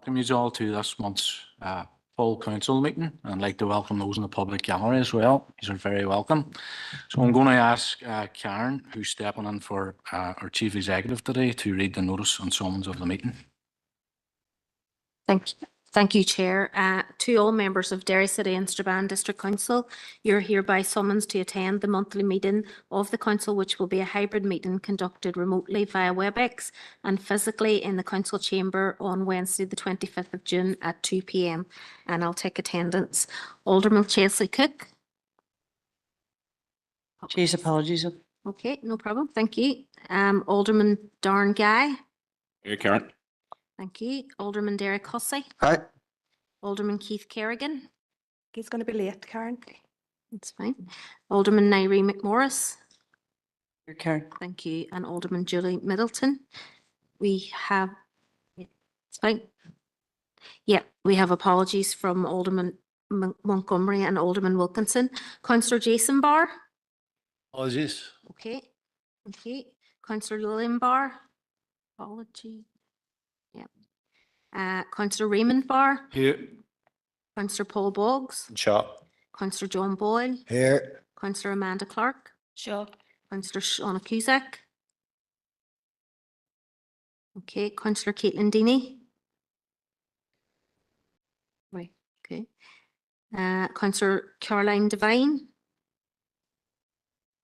Welcome you all to this month's full council meeting, and I'd like to welcome those in the public gallery as well. These are very welcome. So I'm going to ask Karen, who's stepping in for our Chief Executive today, to read the notice and summons of the meeting. Thank you, Chair. To all members of Derry City and Strabane District Council, you're hereby summoned to attend the monthly meeting of the Council, which will be a hybrid meeting conducted remotely via WebEx and physically in the Council chamber on Wednesday, the 25th of June at 2 p.m. And I'll take attendance. Alderman Chesley Cook. Chair's apologies. Okay, no problem. Thank you. Alderman Darren Guy. Here, Karen. Thank you. Alderman Derek Hussey. Hi. Alderman Keith Kerrigan. He's going to be late, Karen. That's fine. Alderman Nairi McMorris. Here, Karen. Thank you. And Alderman Julie Middleton. We have, it's fine. Yeah, we have apologies from Alderman Montgomery and Alderman Wilkinson. Councillor Jason Barr. Apologies. Okay. Thank you. Councillor Lillian Barr. Apology. Yeah. Councillor Raymond Barr. Here. Councillor Paul Boggs. Shot. Councillor John Boyle. Here. Councillor Amanda Clark. Sure. Councillor Shauna Cusack. Okay. Councillor Caitlin Deany. Right. Okay. Councillor Caroline Devine.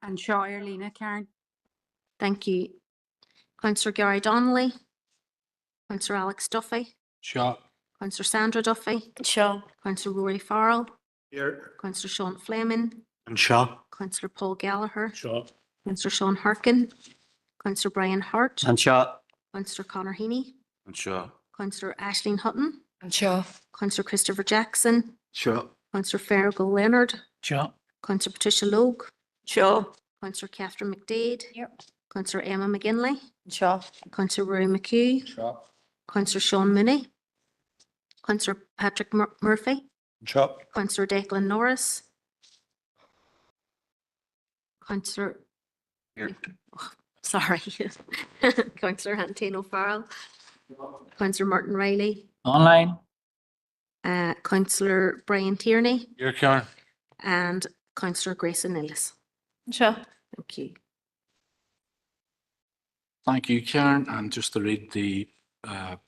And Shaw Arlena, Karen. Thank you. Councillor Gary Donnelly. Councillor Alex Duffy. Shot. Councillor Sandra Duffy. Sure. Councillor Rory Farrell. Here. Councillor Sean Fleming. And shot. Councillor Paul Gallagher. Shot. Councillor Sean Harkin. Councillor Brian Hart. And shot. Councillor Conor Heaney. And shot. Councillor Aisling Hutton. And Shaw. Councillor Christopher Jackson. Shot. Councillor Fergal Leonard. Shot. Councillor Patricia Logue. Sure. Councillor Catherine McDade. Yep. Councillor Emma McGinley. Shaw. Councillor Rory McHugh. Shot. Councillor Sean Mooney. Councillor Patrick Murphy. Shot. Councillor Declan Norris. Councillor, Here. sorry, Councillor Antino Farrell. Councillor Martin Riley. Online. Councillor Brian Tierney. Here, Karen. And Councillor Grayson Ellis. Sure. Thank you. Thank you, Karen. And just to read the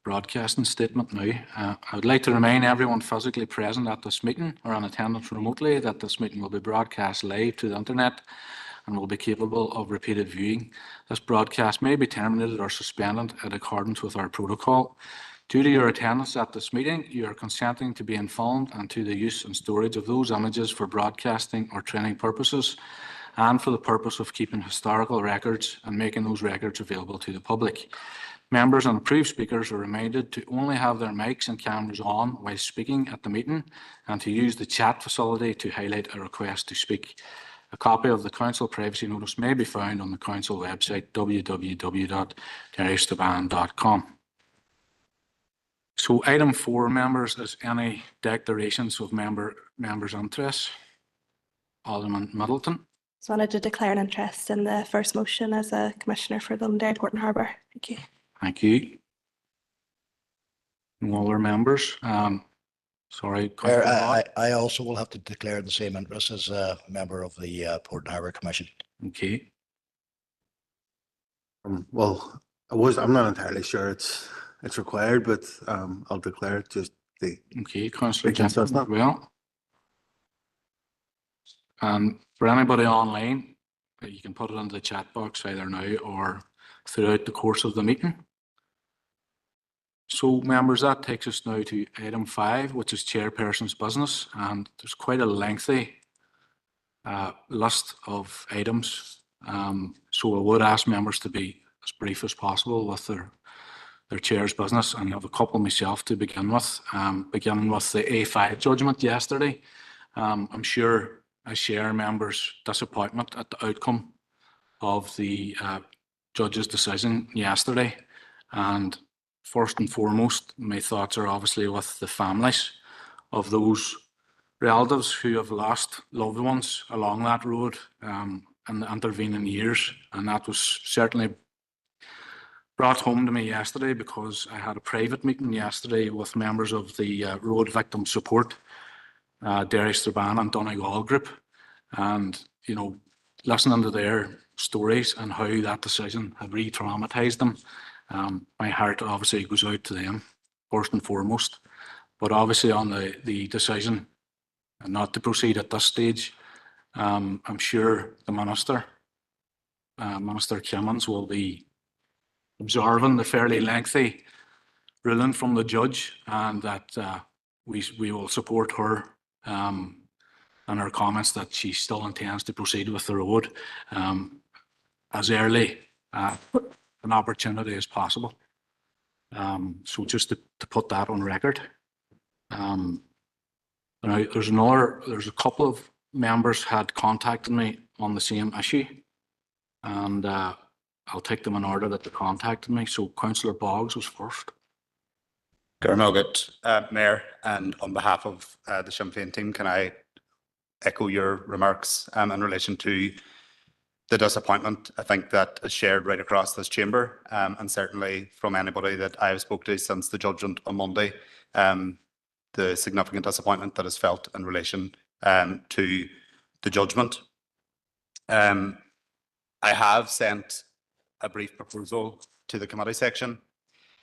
broadcasting statement now, I would like to remind everyone physically present at this meeting or in attendance remotely that this meeting will be broadcast live to the internet and will be capable of repeated viewing. This broadcast may be terminated or suspended in accordance with our protocol. Due to your attendance at this meeting, you are consenting to be informed and to the use and storage of those images for broadcasting or training purposes and for the purpose of keeping historical records and making those records available to the public. Members and approved speakers are reminded to only have their mics and cameras on while speaking at the meeting and to use the chat facility to highlight a request to speak. A copy of the Council privacy notice may be found on the Council website www.derrystrabane.com. So item 4, members, is any declarations of members' interests? Alderman Middleton. Just wanted to declare an interest in the first motion as a Commissioner for Londonderry Port and Harbour. Thank you. Thank you. No other members? Sorry. I also will have to declare the same interest as a member of the Port and Harbour Commission. Okay. Well, I'm not entirely sure it's required, but I'll declare it just the. Okay, Councillor Against us, Jensen. no? Well. For anybody online, you can put it into the chat box either now or throughout the course of the meeting. So members, that takes us now to item 5, which is Chairperson's business, and there's quite a lengthy list of items. So I would ask members to be as brief as possible with their chair's business, and I have a couple myself to begin with. Beginning with the A5 judgment yesterday. I'm sure I share members' disappointment at the outcome of the judge's decision yesterday, and first and foremost, my thoughts are obviously with the families of those relatives who have lost loved ones along that road in the intervening years, and that was certainly brought home to me yesterday because I had a private meeting yesterday with members of the Road Victim Support, Derry Strabane and Donegal group. And, you know, listening to their stories and how that decision had re-traumatised them, my heart obviously goes out to them, first and foremost. But obviously on the decision not to proceed at this stage, I'm sure the Minister, Minister Kimmins, will be observing the fairly lengthy ruling from the judge, and that we will support her and her comments that she still intends to proceed with the road as early an opportunity as possible. So just to put that on record. Now there's a couple of members had contacted me on the same issue, and I'll take them in order that they contacted me. So Councillor Boggs was first. Gurnogat, Mayor, and on behalf of the Sinn Féin team, can I echo your remarks in relation to the disappointment, I think, that is shared right across this chamber, and certainly from anybody that I have spoke to since the judgment on Monday, the significant disappointment that is felt in relation to the judgment. I have sent a brief proposal to the committee section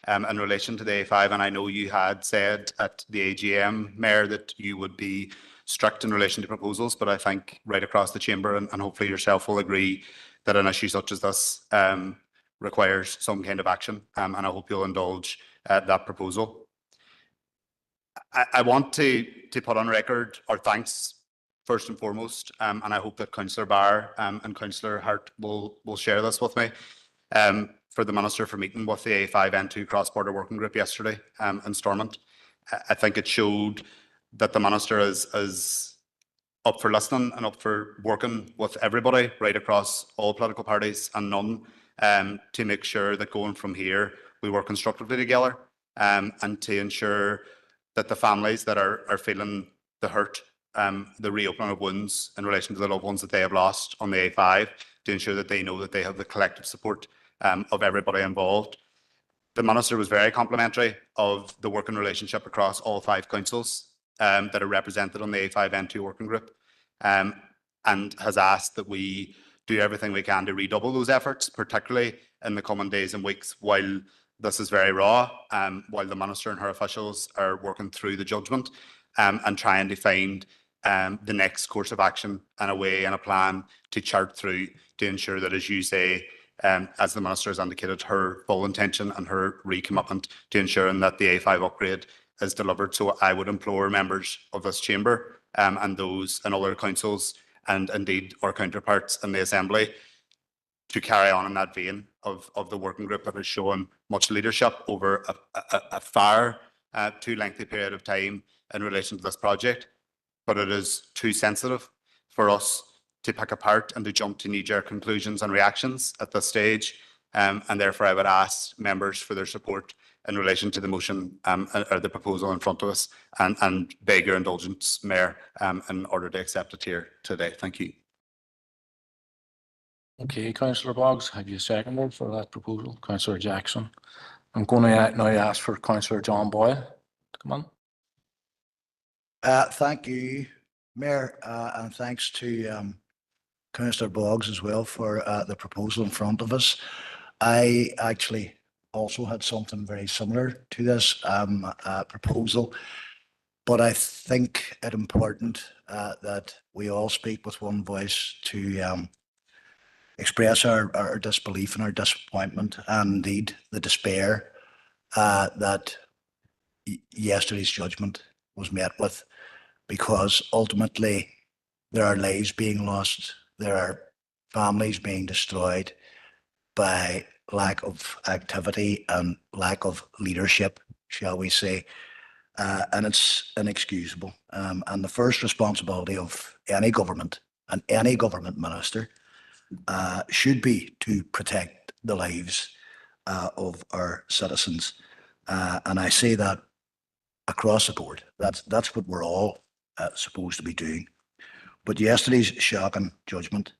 in relation to the A5, and I know you had said at the AGM, Mayor, that you would be strict in relation to proposals, but I think right across the chamber, and hopefully yourself will agree, that an issue such as this requires some kind of action, and I hope you'll indulge that proposal. I want to put on record our thanks first and foremost, and I hope that Councillor Barr and Councillor Hart will share this with me, for the Minister for meeting with the A5N2 cross-border working group yesterday in Stormont. I think it showed that the Minister is up for listening and up for working with everybody right across all political parties and none, to make sure that going from here we work constructively together, and to ensure that the families that are feeling the hurt, the reopening of wounds in relation to the loved ones that they have lost on the A5, to ensure that they know that they have the collective support of everybody involved. The Minister was very complimentary of the working relationship across all 5 councils that are represented on the A5N2 working group, and has asked that we do everything we can to redouble those efforts, particularly in the coming days and weeks while this is very raw, while the Minister and her officials are working through the judgment, and trying to find the next course of action and a way and a plan to chart through to ensure that, as you say, as the Minister has indicated, her full intention and her recommitment to ensuring that the A5 upgrade is delivered. So I would implore members of this chamber and those in other councils, and indeed our counterparts in the Assembly, to carry on in that vein of the working group that has shown much leadership over a far too lengthy period of time in relation to this project. But it is too sensitive for us to pick apart and to jump to knee-jerk conclusions and reactions at this stage, and therefore I would ask members for their support in relation to the motion or the proposal in front of us, and beg your indulgence, Mayor, in order to accept it here today. Thank you. Okay, Councillor Boggs, have you seconded for that proposal? Councillor Jackson. I'm going to now ask for Councillor John Boyle to come on. Thank you, Mayor, and thanks to Councillor Boggs as well for the proposal in front of us. I actually also had something very similar to this proposal, but I think it important that we all speak with one voice to express our disbelief and our disappointment, and indeed the despair that yesterday's judgment was met with, because ultimately there are lives being lost, there are families being destroyed by lack of activity and lack of leadership, shall we say, and it's inexcusable. And the first responsibility of any government and any government minister should be to protect the lives of our citizens, and I say that across the board. That's what we're all supposed to be doing. But yesterday's shocking judgment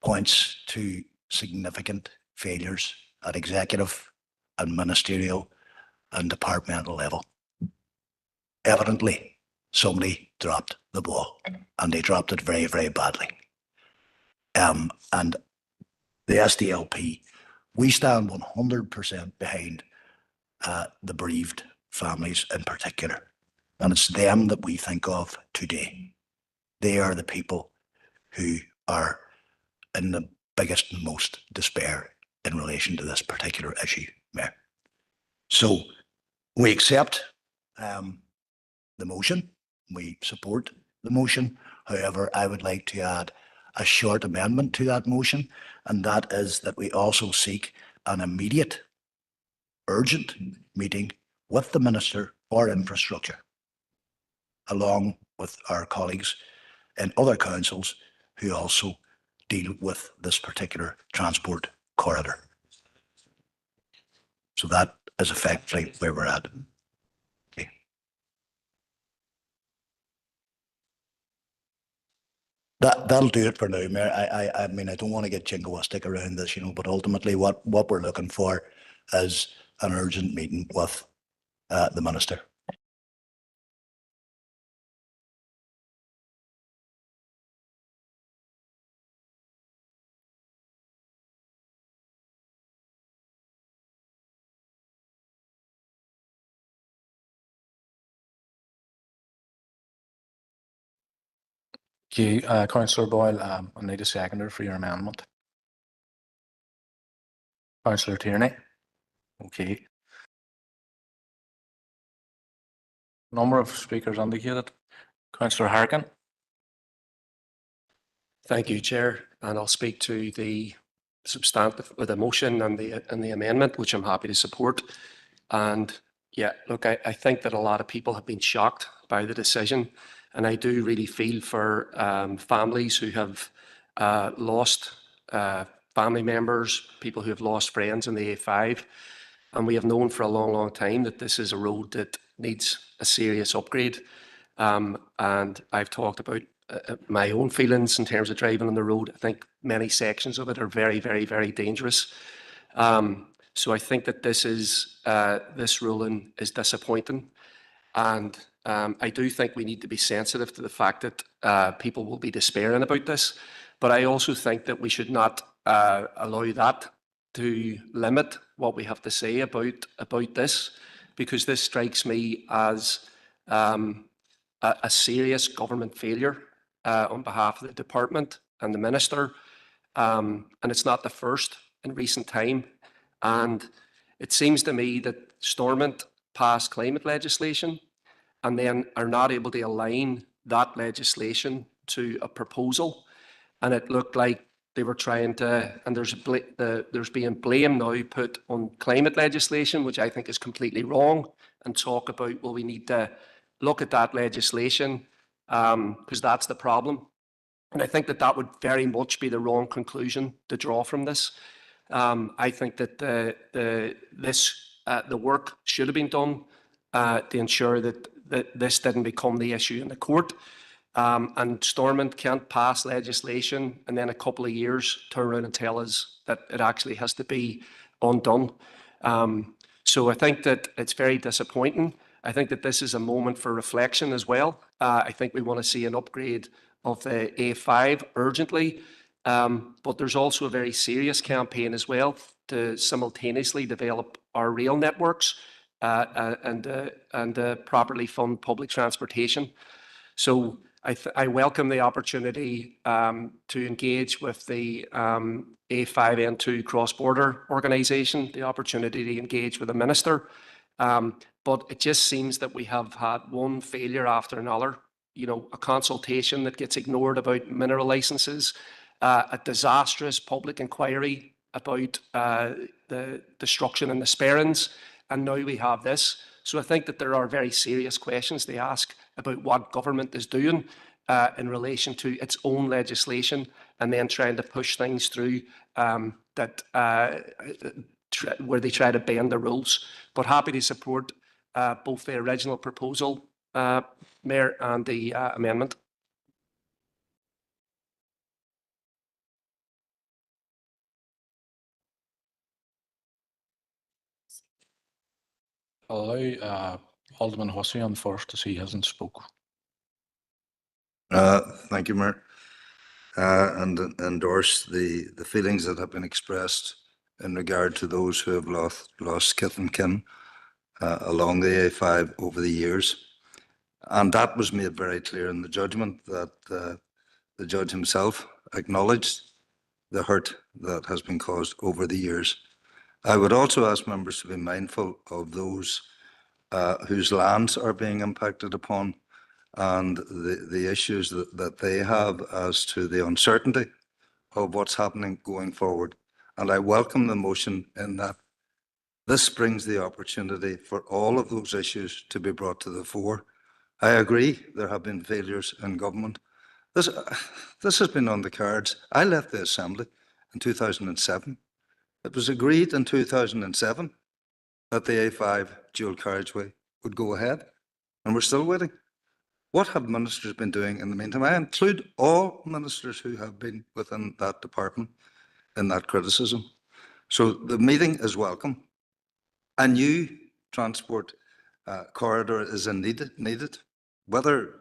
points to significant failures at executive and ministerial and departmental level. Evidently, somebody dropped the ball, and they dropped it very, very badly. And the SDLP, we stand 100% behind the bereaved families in particular. And it's them that we think of today. They are the people who are in the biggest and most despair in relation to this particular issue, Mayor. So we accept the motion. We support the motion. However, I would like to add a short amendment to that motion, and that is that we also seek an immediate, urgent meeting with the Minister for Infrastructure, along with our colleagues in other councils who also deal with this particular transport corridor. So that is effectively where we're at. Okay. That'll do it for now, Mayor. I mean, I don't want to get jingoistic around this, you know, but ultimately what we're looking for is an urgent meeting with the Minister. Okay, Councillor Boyle, I need a seconder for your amendment. Councillor Tierney. Okay. Number of speakers indicated. Councillor Harkin. Thank you, Chair, and I'll speak to the substantive with the motion and the amendment, which I'm happy to support. And yeah, look, I think that a lot of people have been shocked by the decision, and I do really feel for families who have lost family members, people who have lost friends in the A5, and we have known for a long, long time that this is a road that needs a serious upgrade. And I've talked about my own feelings in terms of driving on the road. I think many sections of it are very, very, very dangerous. So I think that this ruling is disappointing. And I do think we need to be sensitive to the fact that people will be despairing about this. But I also think that we should not allow that to limit what we have to say about this, because this strikes me as a serious government failure on behalf of the department and the minister. And it's not the first in recent time. And it seems to me that Stormont passed climate legislation and then are not able to align that legislation to a proposal. And it looked like they were trying to, and there's being blame now put on climate legislation, which I think is completely wrong, and talk about, well, we need to look at that legislation because that's the problem. And I think that that would very much be the wrong conclusion to draw from this. I think that the work should have been done to ensure that this didn't become the issue in the court. And Stormont can't pass legislation and then a couple of years turn around and tell us that it actually has to be undone. So I think that it's very disappointing. I think that this is a moment for reflection as well. I think we want to see an upgrade of the A5 urgently, but there's also a very serious campaign as well to simultaneously develop our rail networks and properly fund public transportation. So I welcome the opportunity to engage with the A5N2 cross-border organisation, the opportunity to engage with the minister. But it just seems that we have had one failure after another. You know, a consultation that gets ignored about mineral licenses, a disastrous public inquiry about the destruction in the Sperrins, and now we have this. So I think that there are very serious questions to ask about what government is doing in relation to its own legislation, and then trying to push things through where they try to bend the rules. But happy to support both the original proposal, Mayor, and the amendment. allow Alderman Hussey on first to see he hasn't spoke. Thank you, Mayor. And endorse the feelings that have been expressed in regard to those who have lost kith and kin along the A5 over the years. And that was made very clear in the judgment that the judge himself acknowledged the hurt that has been caused over the years. I would also ask members to be mindful of those whose lands are being impacted upon and the issues that they have as to the uncertainty of what's happening going forward. And I welcome the motion in that this brings the opportunity for all of those issues to be brought to the fore. I agree there have been failures in government. This has been on the cards. I left the Assembly in 2007. It was agreed in 2007 that the A5 dual carriageway would go ahead, and we're still waiting. What have ministers been doing in the meantime? I include all ministers who have been within that department in that criticism. So the meeting is welcome. A new transport corridor is needed. Whether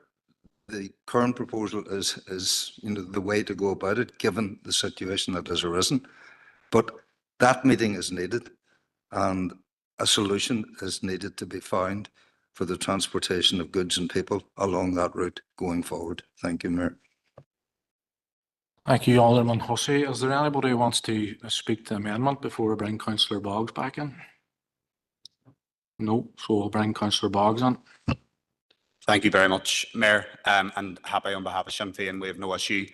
the current proposal is the way to go about it, given the situation that has arisen, but that meeting is needed, and a solution is needed to be found for the transportation of goods and people along that route going forward. Thank you, Mayor. Thank you, Alderman Hussey. Is there anybody who wants to speak to the amendment before we bring Councillor Boggs back in? No, so we'll bring Councillor Boggs in. Thank you very much, Mayor, and happy on behalf of Sinn Féin. We have no issue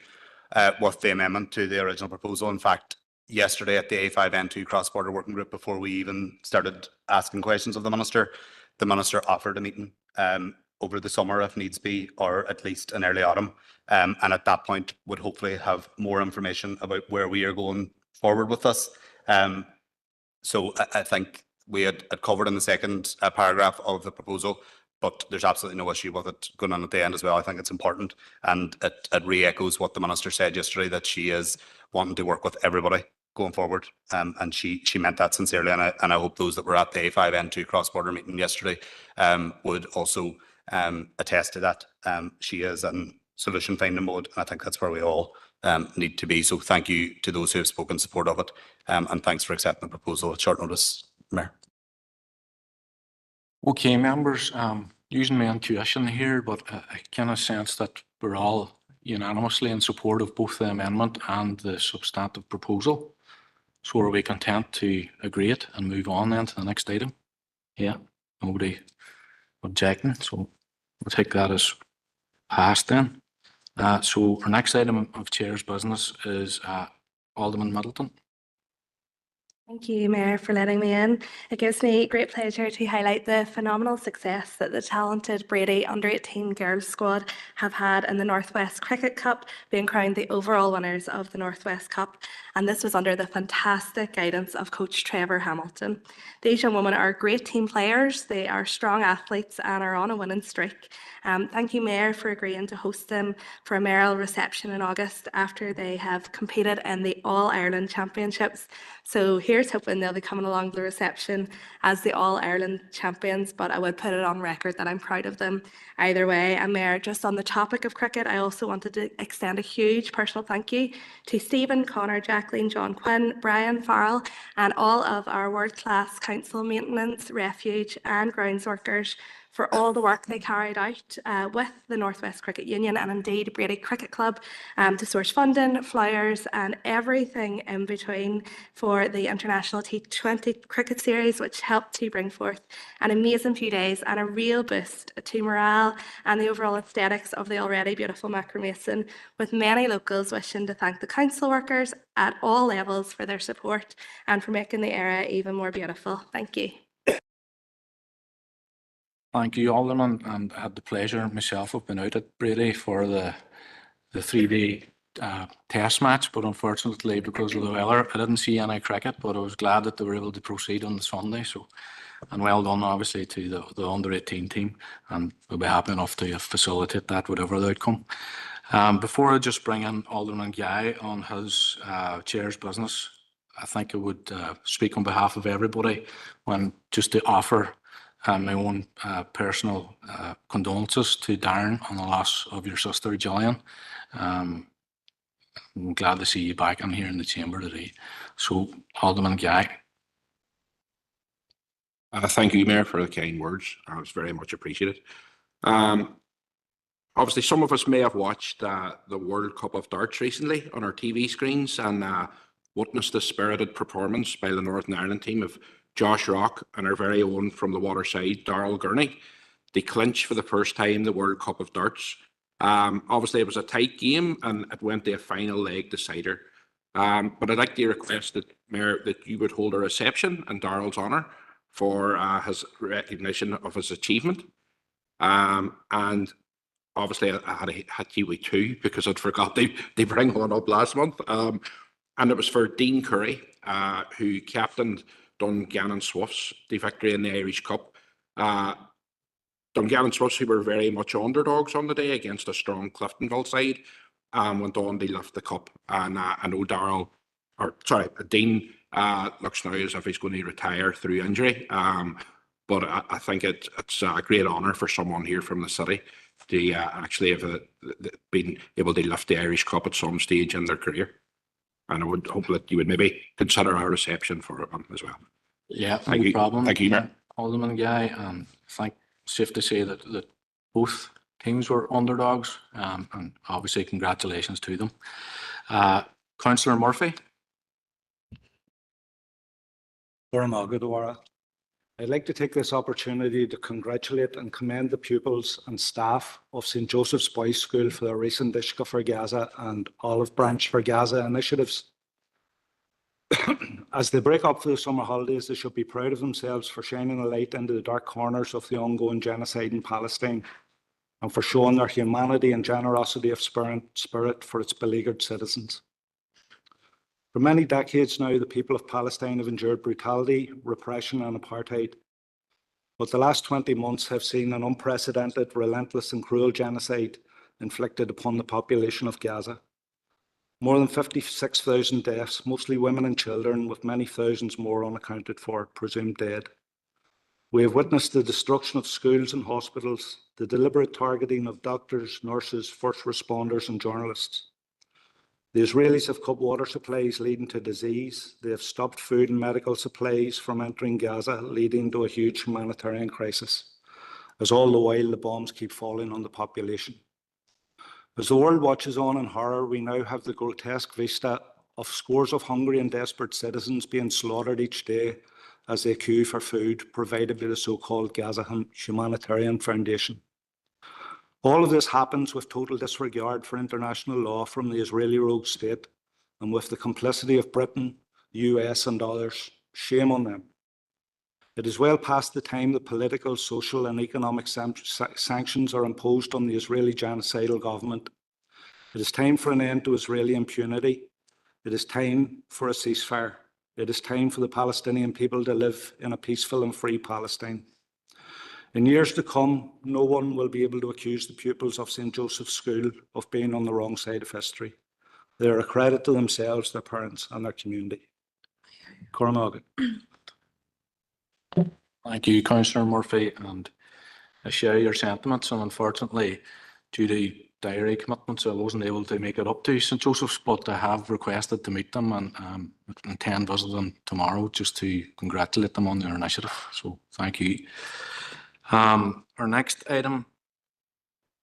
with the amendment to the original proposal. In fact, yesterday at the A5N2 cross-border working group, before we even started asking questions of the Minister offered a meeting over the summer if needs be, or at least in early autumn. And at that point would hopefully have more information about where we are going forward with this. So I think we had covered in the second paragraph of the proposal, but there's absolutely no issue with it going on at the end as well. I think it's important, and it re-echoes what the Minister said yesterday, that she is wanting to work with everybody going forward, and she meant that sincerely, and I hope those that were at the A5N2 cross-border meeting yesterday would also attest to that. She is in solution finding mode, and I think that's where we all need to be. So thank you to those who have spoken in support of it, and thanks for accepting the proposal at short notice, Mayor. Okay, members, using my intuition here, but I kind of sense that we're all unanimously in support of both the amendment and the substantive proposal. So are we content to agree it and move on then to the next item? Yeah, nobody objecting, so we'll take that as passed then. So our next item of Chair's business is Alderman Middleton. Thank you, Mayor, for letting me in. It gives me great pleasure to highlight the phenomenal success that the talented Brady under-18 girls squad have had in the Northwest Cricket Cup, being crowned the overall winners of the Northwest Cup. And this was under the fantastic guidance of Coach Trevor Hamilton. These young women are great team players, they are strong athletes and are on a winning streak. Thank you, Mayor, for agreeing to host them for a mayoral reception in August after they have competed in the All-Ireland Championships. So here's hoping they'll be coming along to the reception as the All-Ireland champions, but I would put it on record that I'm proud of them either way. And Mayor, just on the topic of cricket, I also wanted to extend a huge personal thank you to Stephen, Connor, Jacqueline, John Quinn, Brian Farrell, and all of our world-class council maintenance, refuge and grounds workers for all the work they carried out with the Northwest Cricket Union and indeed Brady Cricket Club to source funding, flyers and everything in between for the International T20 Cricket Series, which helped to bring forth an amazing few days and a real boost to morale and the overall aesthetics of the already beautiful Macromason, with many locals wishing to thank the council workers at all levels for their support and for making the area even more beautiful. Thank you. Thank you, Alderman, and I had the pleasure myself of being out at Brady for the 3-day test match, but unfortunately because of the weather I didn't see any cricket, but I was glad that they were able to proceed on the Sunday. So, and well done obviously to the under-18 team, and we'll be happy enough to facilitate that whatever the outcome. Before I just bring in Alderman Guy on his Chair's business, I think I would speak on behalf of everybody when just to offer my own personal condolences to Darren on the loss of your sister, Gillian. I'm glad to see you back in here in the chamber today. So, Alderman Guy. Thank you, Mayor, for the kind words. I was very much appreciated. Obviously, some of us may have watched the World Cup of Darts recently on our TV screens and witnessed the spirited performance by the Northern Ireland team of Josh Rock and our very own from the waterside, Darrell Gurney. They clinched for the first time the World Cup of Darts. Obviously, it was a tight game and it went to a final leg decider. But I'd like to request that, Mayor, that you would hold a reception in Darrell's honour for his recognition of his achievement. And obviously, I had Kiwi too because I'd forgot they bring one up last month. And it was for Dean Curry, who captained Dungannon Swifts, the victory in the Irish Cup. Dungannon Swifts, who were very much underdogs on the day against a strong Cliftonville side, went on to lift the cup. And I know Dean looks now as if he's going to retire through injury. But I think it's a great honour for someone here from the city to actually have been able to lift the Irish Cup at some stage in their career. And I would hope that you would maybe consider our reception for him as well. Yeah, Thank no you. problem. Thank you, Mayor. Alderman Guy, I think it's safe to say that both teams were underdogs, and obviously congratulations to them. Councillor Murphy. I'd like to take this opportunity to congratulate and commend the pupils and staff of St. Joseph's Boys School for their recent Ishka for Gaza and Olive Branch for Gaza initiatives. As they break up for the summer holidays, they should be proud of themselves for shining a light into the dark corners of the ongoing genocide in Palestine and for showing their humanity and generosity of spirit for its beleaguered citizens. For many decades now, the people of Palestine have endured brutality, repression and apartheid. But the last 20 months have seen an unprecedented, relentless and cruel genocide inflicted upon the population of Gaza. More than 56,000 deaths, mostly women and children, with many thousands more unaccounted for, presumed dead. We have witnessed the destruction of schools and hospitals, the deliberate targeting of doctors, nurses, first responders and journalists. The Israelis have cut water supplies leading to disease. They have stopped food and medical supplies from entering Gaza, leading to a huge humanitarian crisis, as all the while the bombs keep falling on the population. As the world watches on in horror, we now have the grotesque vista of scores of hungry and desperate citizens being slaughtered each day as they queue for food provided by the so-called Gaza Humanitarian Foundation. All of this happens with total disregard for international law from the Israeli rogue state and with the complicity of Britain, the US and others. Shame on them. It is well past the time that political, social and economic sanctions are imposed on the Israeli genocidal government. It is time for an end to Israeli impunity. It is time for a ceasefire. It is time for the Palestinian people to live in a peaceful and free Palestine. In years to come, no one will be able to accuse the pupils of St. Joseph's School of being on the wrong side of history. They are a credit to themselves, their parents and their community. Cormac. Thank you, Councillor Murphy, and I share your sentiments. And unfortunately, due to diary commitments, I wasn't able to make it up to St. Joseph's, but I have requested to meet them and intend visiting them tomorrow just to congratulate them on their initiative. So thank you. Our next item,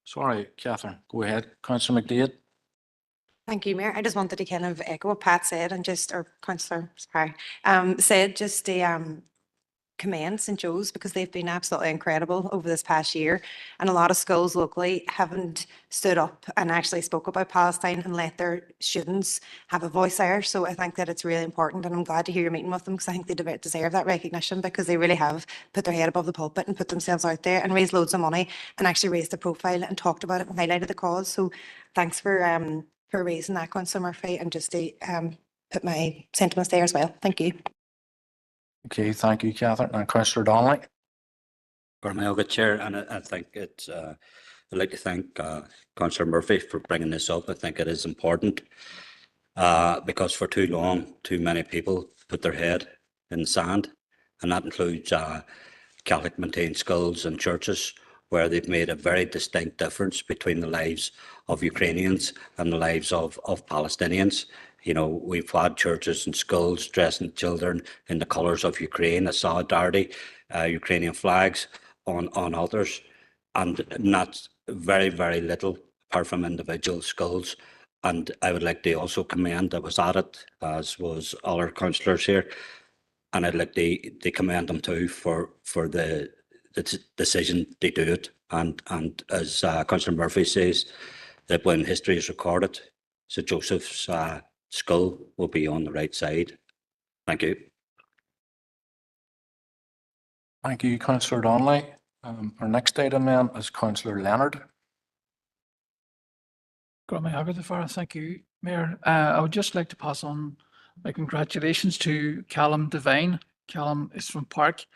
sorry, Catherine, go ahead. Councillor McDade. Thank you, Mayor. I just wanted to kind of echo what Pat said and or Councillor, sorry, said just to commend St. Joe's because they've been absolutely incredible over this past year. And a lot of schools locally haven't stood up and actually spoke about Palestine and let their students have a voice there. So I think that it's really important, and I'm glad to hear you're meeting with them because I think they deserve that recognition because they really have put their head above the pulpit and put themselves out there and raised loads of money and actually raised the profile and talked about it and highlighted the cause. So thanks for raising that, Councillor Murphy, and just to put my sentiments there as well. Thank you. Okay, thank you, Catherine. And Councillor Donnelly. Good Chair, and I think it's, I'd like to thank Councillor Murphy for bringing this up. I think it is important because for too long, too many people put their head in the sand, and that includes Catholic maintained schools and churches, where they've made a very distinct difference between the lives of Ukrainians and the lives of Palestinians. You know, we've had churches and schools dressing children in the colours of Ukraine, as solidarity, Ukrainian flags on altars, and not very, very little apart from individual schools. And I would like to also commend that was added, as was other councillors here, and I'd like to commend them too for the decision to do it. And as Councillor Murphy says, that when history is recorded, St Joseph's skull will be on the right side. Thank you. Thank you, Councillor Donnelly. Our next item then is Councillor Leonard. Thank you, Mayor. I would just like to pass on my congratulations to Callum Devine. Callum is from Park,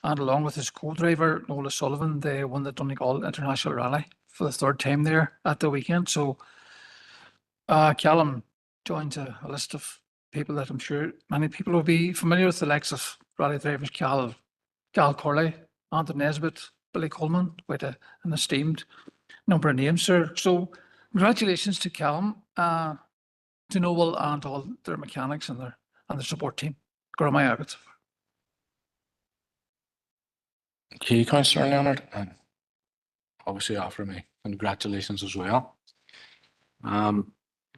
and along with his co-driver, Nola Sullivan, they won the Donegal International Rally for the third time there at the weekend. So Callum joins a list of people that I'm sure many people will be familiar with, the likes of rally drivers Gal Corley, Anton Nesbitt, Billy Coleman, quite an esteemed number of names, sir. So congratulations to Callum, to Noel and all their mechanics and their support team. Thank you, Councillor Leonard, and obviously offer me congratulations as well.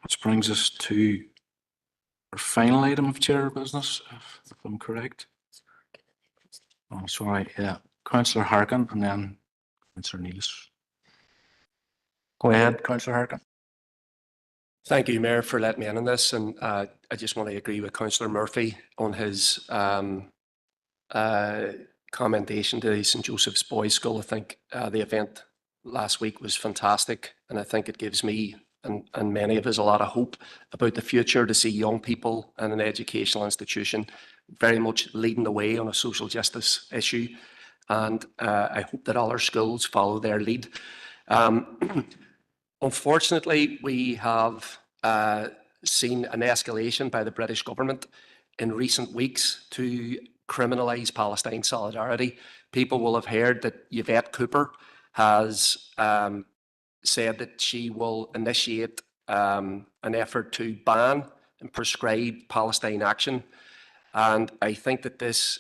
Which brings us to our final item of chair business, if I'm correct. Oh, sorry, yeah, Councillor Harkin and then Councillor Niels. Go ahead, Councillor Harkin. Thank you, Mayor, for letting me in on this. And I just want to agree with Councillor Murphy on his commendation to the St Joseph's Boys School. I think the event last week was fantastic, and I think it gives me and many of us a lot of hope about the future, to see young people in an educational institution very much leading the way on a social justice issue. And I hope that all our schools follow their lead. Unfortunately, we have seen an escalation by the British government in recent weeks to criminalise Palestine solidarity. People will have heard that Yvette Cooper has said that she will initiate an effort to ban and prescribe Palestine action. And I think that this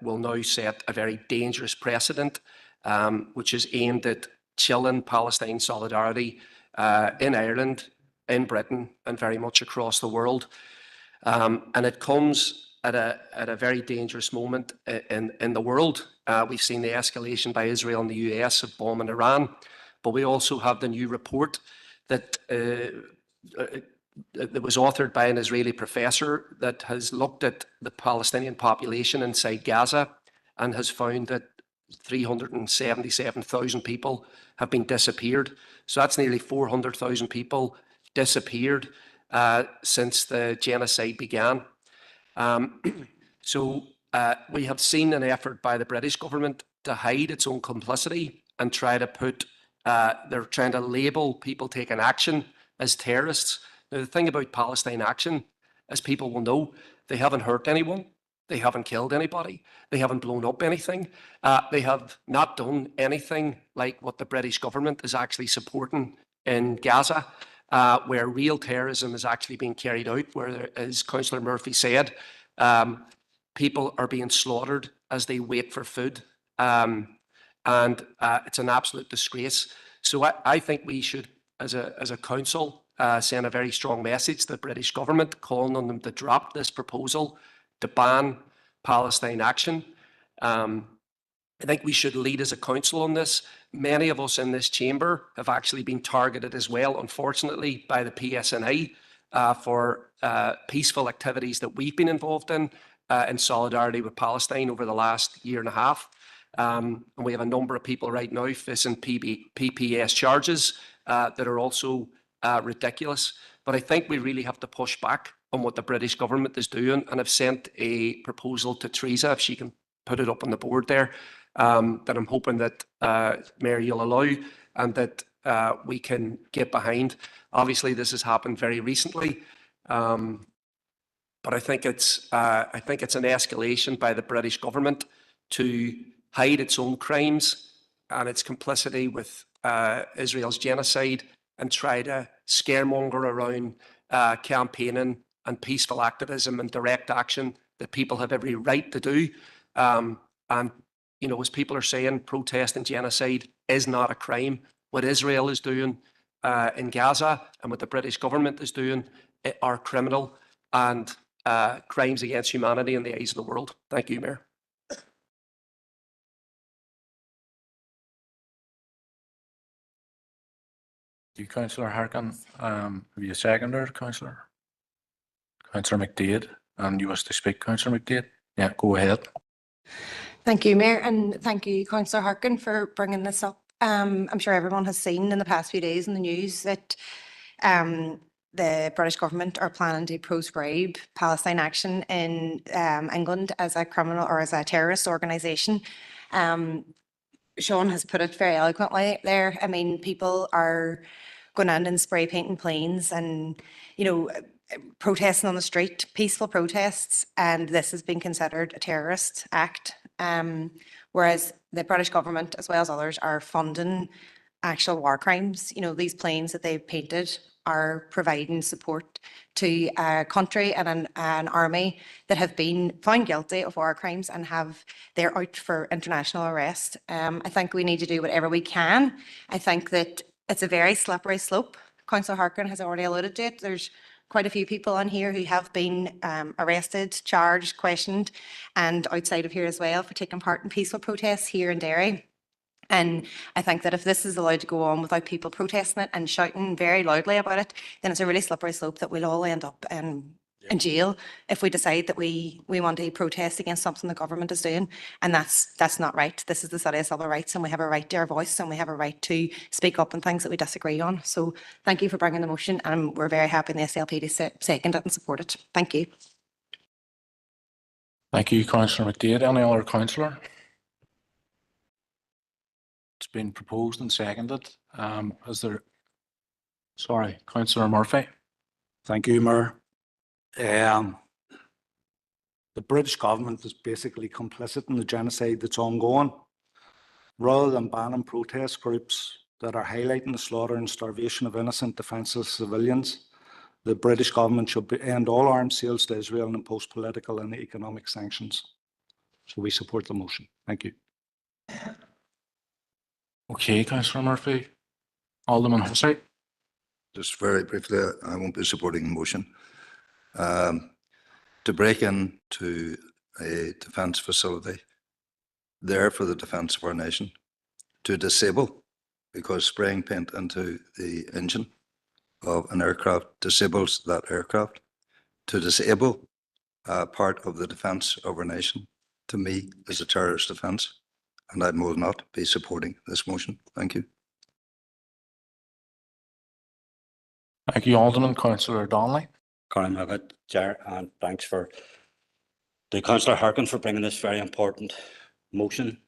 will now set a very dangerous precedent, which is aimed at chilling Palestine solidarity in Ireland, in Britain, and very much across the world. And it comes at a very dangerous moment in the world. We've seen the escalation by Israel and the US of bombing Iran, but we also have the new report that was authored by an Israeli professor that has looked at the Palestinian population inside Gaza and has found that 377,000 people have been disappeared. So that's nearly 400,000 people disappeared since the genocide began. So we have seen an effort by the British government to hide its own complicity and try to put, they're trying to label people taking action as terrorists. Now, the thing about Palestine action, as people will know, they haven't hurt anyone. They haven't killed anybody. They haven't blown up anything. They have not done anything like what the British government is actually supporting in Gaza, where real terrorism is actually being carried out, where, as Councillor Murphy said, people are being slaughtered as they wait for food. And it's an absolute disgrace. So I think we should, as a council, send a very strong message to the British government, calling on them to drop this proposal to ban Palestine action. I think we should lead as a council on this. Many of us in this chamber have actually been targeted as well, unfortunately, by the PSNI for peaceful activities that we've been involved in solidarity with Palestine over the last year and a half. And we have a number of people right now facing PPS charges that are also ridiculous. But I think we really have to push back on what the British government is doing. And I've sent a proposal to Teresa, if she can put it up on the board there, that I'm hoping that Mayor, you'll allow, and that we can get behind. Obviously, this has happened very recently, but I think it's an escalation by the British government to hide its own crimes and its complicity with Israel's genocide and try to scaremonger around campaigning and peaceful activism and direct action that people have every right to do. And, you know, as people are saying, protest and genocide is not a crime. What Israel is doing in Gaza and what the British government is doing are criminal and crimes against humanity in the eyes of the world. Thank you, Mayor. You, Councillor Harkin. Have you a seconder, Councillor? Councillor McDade, and you wish to speak, Councillor McDade? Yeah, go ahead. Thank you, Mayor, and thank you, Councillor Harkin, for bringing this up. I'm sure everyone has seen in the past few days in the news that the British government are planning to proscribe Palestine Action in England as a criminal or as a terrorist organisation. Sean has put it very eloquently there. I mean, people are going in and spray painting planes and, you know, protesting on the street, peaceful protests, and this has been considered a terrorist act. Whereas the British government, as well as others, are funding actual war crimes. You know, these planes that they've painted are providing support to a country and an army that have been found guilty of war crimes and they're out for international arrest. I think we need to do whatever we can. I think that it's a very slippery slope. Councillor Harkin has already alluded to it. There's quite a few people on here who have been arrested, charged, questioned, and outside of here as well for taking part in peaceful protests here in Derry. And I think that if this is allowed to go on without people protesting it and shouting very loudly about it, then it's a really slippery slope that we'll all end up in jail if we decide that we want to protest against something the government is doing. And that's not right. This is the city of civil rights, and we have a right to our voice, and we have a right to speak up on things that we disagree on. So thank you for bringing the motion, and we're very happy in the SLP to second it and support it. Thank you. Thank you, Councillor McDade. Any other councillor? It's been proposed and seconded. Sorry, Councillor Murphy. Thank you, Mayor. The British government is basically complicit in the genocide that's ongoing. Rather than banning protest groups that are highlighting the slaughter and starvation of innocent defenceless civilians, the British government should end all arms sales to Israel and impose political and economic sanctions. So we support the motion. Thank you. Okay, Councillor Murphy. Alderman Hussey. Just very briefly, I won't be supporting the motion. To break into a defence facility there for the defence of our nation, to disable, because spraying paint into the engine of an aircraft disables that aircraft, to disable part of the defence of our nation, to me, is a terrorist offence, and I will not be supporting this motion. Thank you. Thank you, Alderman. Councillor Donnelly. Carnmagad, Chair, and thanks to Councillor Harkin for bringing this very important motion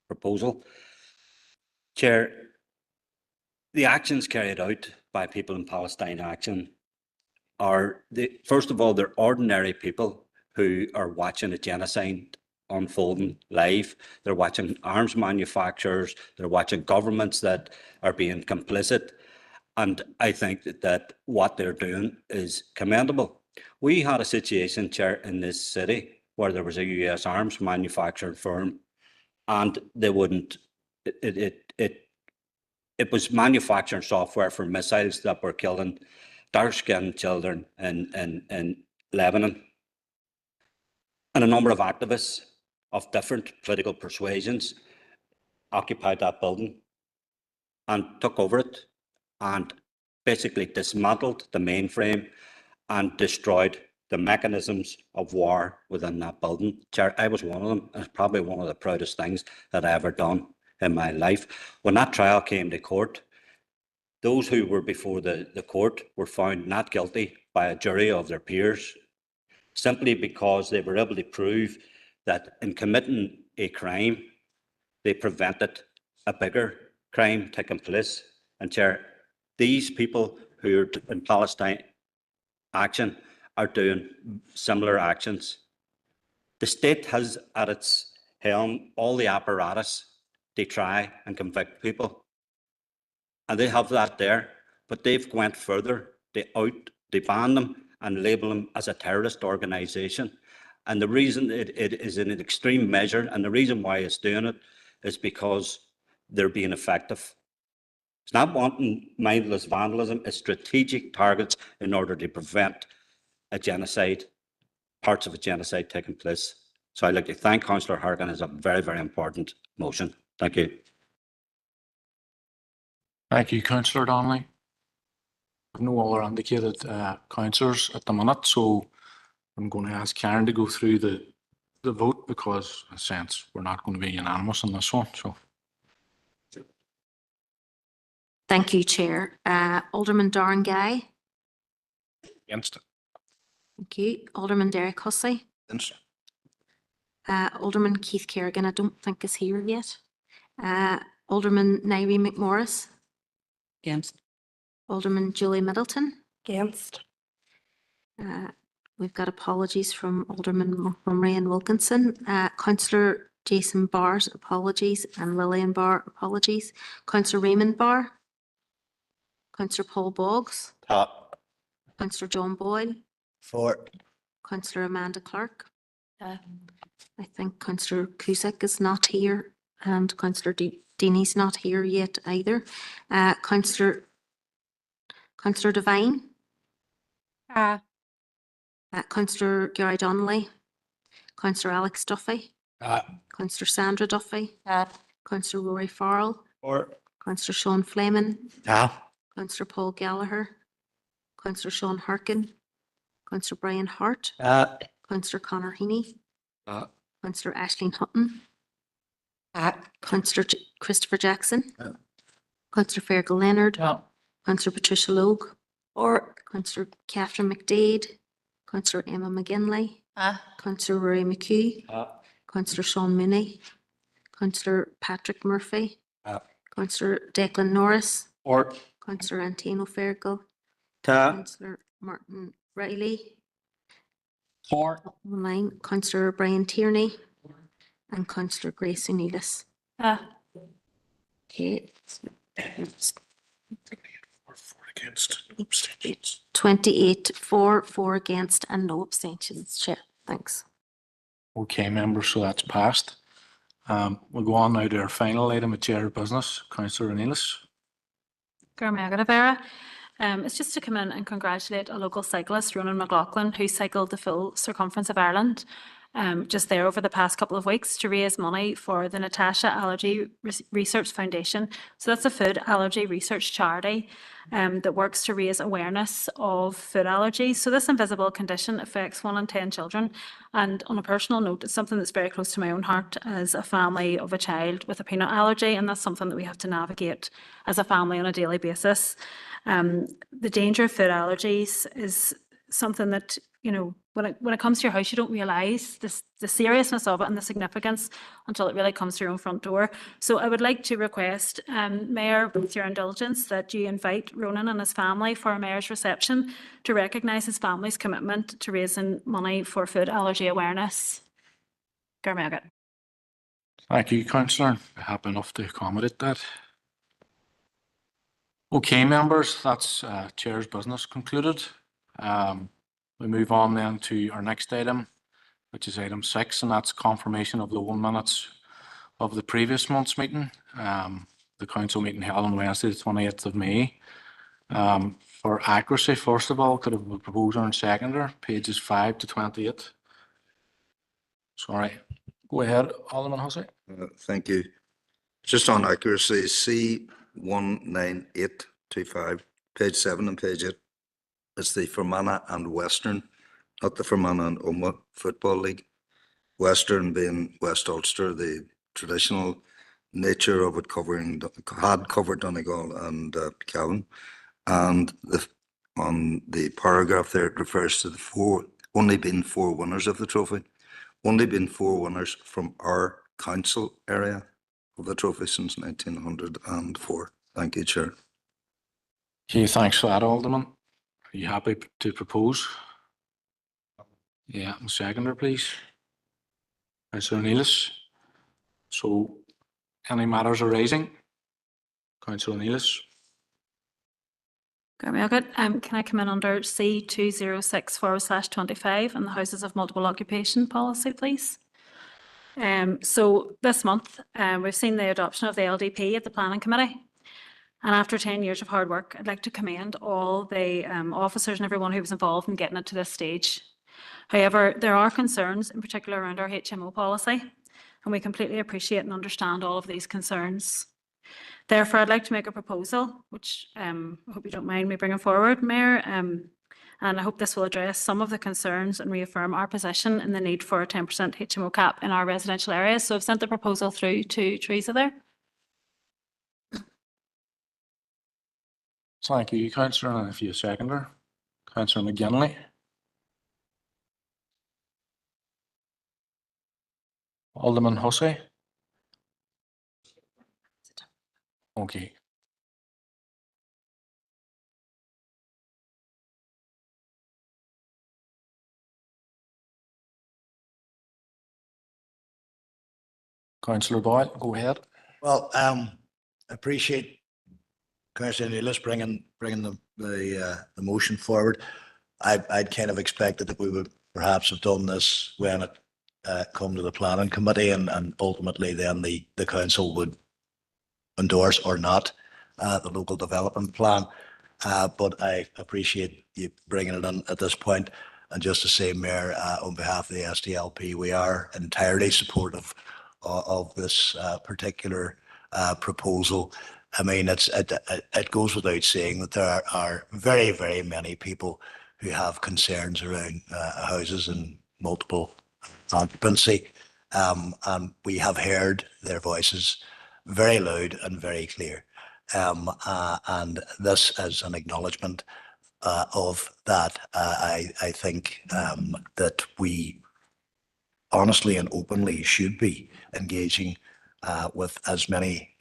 proposal. Chair, the actions carried out by people in Palestine Action are, first of all, they're ordinary people who are watching a genocide unfolding live. They're watching arms manufacturers, they're watching governments that are being complicit. And I think that what they're doing is commendable. We had a situation, Chair, in this city where there was a US arms manufacturing firm, and they wouldn't, it was manufacturing software for missiles that were killing dark-skinned children in Lebanon. And a number of activists of different political persuasions occupied that building and took over it and basically dismantled the mainframe and destroyed the mechanisms of war within that building. Chair, I was one of them, and it's probably one of the proudest things that I ever done in my life. When that trial came to court, those who were before the court were found not guilty by a jury of their peers, simply because they were able to prove that in committing a crime, they prevented a bigger crime taking place. And Chair, these people who are in Palestine Action are doing similar actions. The state has at its helm all the apparatus to try and convict people. And they have that there, but they've went further. They ban them and label them as a terrorist organisation. And the reason it is in an extreme measure, and the reason why it's doing it, is because they're being effective. It's not wanting mindless vandalism, it's strategic targets in order to prevent a genocide, parts of a genocide taking place. So I'd like to thank Councillor Harkin. It's a very, very important motion. Thank you. Thank you, Councillor Donnelly. No other indicated councillors at the minute, so I'm going to ask Karen to go through the vote because, in a sense, we're not going to be unanimous on this one. So, Thank you, Chair. Alderman Darren Guy. Against. Thank you. Alderman Derek Hussey. Against. Alderman Keith Kerrigan, I don't think is here yet. Alderman Nairi McMorris. Against. Alderman Julie Middleton. Against. We've got apologies from Alderman Montgomery and Wilkinson. Councillor Jason Barr's apologies and Lillian Barr apologies. Councillor Raymond Barr. Councillor Paul Boggs. Councillor John Boyle. For. Councillor Amanda Clark. I think Councillor Cusack is not here and Councillor Deeney's not here yet either. Councillor Devine. Councillor Gary Donnelly. Councillor Alex Duffy. Councillor Sandra Duffy. Councillor Rory Farrell. Or. Councillor Sean Fleming. Councillor Paul Gallagher. Councillor Sean Harkin. Councillor Brian Hart. Councillor Conor Heaney. Councillor Aisling Hutton. Councillor Christopher Jackson. Councillor Fergal Leonard. Councillor Patricia Logue. Or Councillor Catherine McDade. Councillor Emma McGinley. Councillor Rory McHugh. Councillor Sean Mooney. Councillor Patrick Murphy. Councillor Declan Norris. Or. Councillor Antino Fergal. Councillor Martin Riley. Online. Councillor Brian Tierney. And Councillor Grace O'Neillis. Okay. 28 for, 4 against and no abstentions, Chair. Thanks. okay, members, so that's passed. We'll go on now to our final item of chair business. Councillor O'Neillis. It's just to come in and congratulate a local cyclist, Ronan McLaughlin, who cycled the full circumference of Ireland just there over the past couple of weeks to raise money for the Natasha Allergy Research Foundation. So that's a food allergy research charity that works to raise awareness of food allergies. So this invisible condition affects 1 in 10 children. And on a personal note, it's something that's very close to my own heart as a family of a child with a peanut allergy. And that's something that we have to navigate as a family on a daily basis. The danger of food allergies is something that, you know, when it comes to your house, you don't realise the seriousness of it and the significance until it really comes to your own front door. So I would like to request, Mayor, with your indulgence, that you invite Ronan and his family for a mayor's reception to recognise his family's commitment to raising money for food allergy awareness. Thank you, Councillor. Happy enough to accommodate that. Okay, members, that's Chair's business concluded. We move on then to our next item, which is item 6, and that's confirmation of the 1 minutes of the previous month's meeting, the council meeting held on Wednesday, the 28th of May. For accuracy, first of all, could have a proposer and seconder, pages 5 to 28. Sorry. Go ahead, Alderman Hussey. Thank you. Just on accuracy, C19825, page 7 and page 8. It's the Fermanagh and Western, not the Fermanagh and Omagh Football League. Western being West Ulster, the traditional nature of it had covered Donegal and Cavan. And on the paragraph there, it refers to only been 4 winners of the trophy. Only been 4 winners from our council area of the trophy since 1904. Thank you, Chair. Okay, thanks for that, Alderman. Are you happy to propose? Yeah, seconder, please. Councillor Neelis. So any matters arising? Councillor Neelis. Can I come in under C206/25 and the Houses of Multiple Occupation policy, please? So this month, we've seen the adoption of the LDP at the Planning Committee. And after 10 years of hard work, I'd like to commend all the officers and everyone who was involved in getting it to this stage. However, there are concerns, in particular around our HMO policy, and we completely appreciate and understand all of these concerns. Therefore, I'd like to make a proposal, which I hope you don't mind me bringing forward, Mayor, and I hope this will address some of the concerns and reaffirm our position in the need for a 10% HMO cap in our residential areas. So I've sent the proposal through to Teresa there. Thank you, Councillor. And if you second her, Councillor McGinley. Alderman Hussey. Okay. Councillor Boyle, go ahead. Well, appreciate Councillor Neelis bringing the motion forward. I'd kind of expected that we would perhaps have done this when it come to the planning committee, and ultimately then the council would endorse or not the local development plan. But I appreciate you bringing it in at this point. And just to say, Mayor, on behalf of the SDLP, we are entirely supportive of this particular proposal. I mean, it goes without saying that there are very, very many people who have concerns around houses and multiple occupancy. And we have heard their voices very loud and very clear. And this is an acknowledgement of that. I think that we honestly and openly should be engaging with as many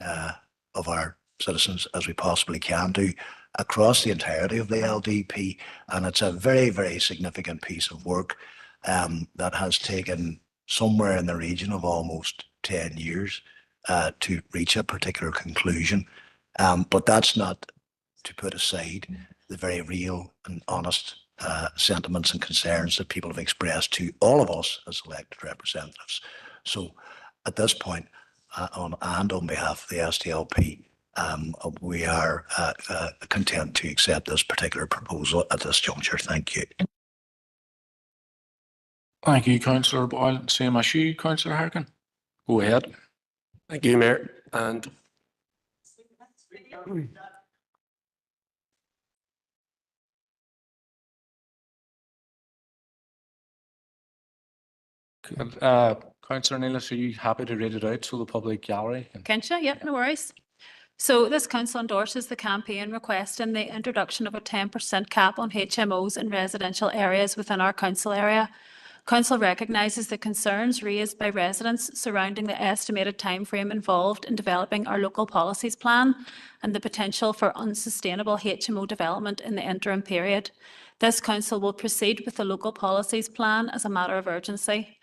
of our citizens as we possibly can do across the entirety of the LDP. And it's a very, very significant piece of work that has taken somewhere in the region of almost 10 years to reach a particular conclusion. But that's not to put aside the very real and honest sentiments and concerns that people have expressed to all of us as elected representatives. So at this point, on behalf of the SDLP, we are content to accept this particular proposal at this juncture. Thank you. Thank you, Councillor Boyle. Same as you, Councillor Harkin. Go ahead. Thank you, Mayor. And Councillor Neelis, are you happy to read it out so the public gallery can? Kencha, yep, no worries. So this council endorses the campaign requesting the introduction of a 10% cap on HMOs in residential areas within our council area. Council recognises the concerns raised by residents surrounding the estimated timeframe involved in developing our local policies plan and the potential for unsustainable HMO development in the interim period. This council will proceed with the local policies plan as a matter of urgency.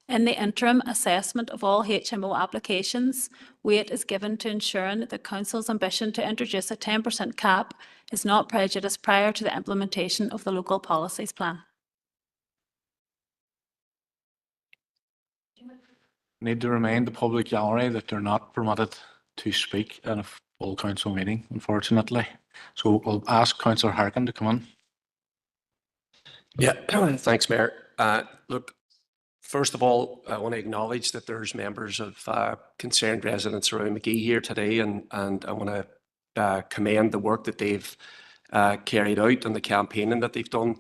In the interim assessment of all HMO applications, weight is given to ensuring that the council's ambition to introduce a 10% cap is not prejudiced prior to the implementation of the local policies plan. Need to remind the public gallery that they're not permitted to speak in a full council meeting, unfortunately. So we'll ask Councillor Harkin to come in. yeah, thanks, Mayor. Look, first of all, I want to acknowledge that there's members of concerned residents around McGee here today, and I want to commend the work that they've carried out and the campaigning that they've done,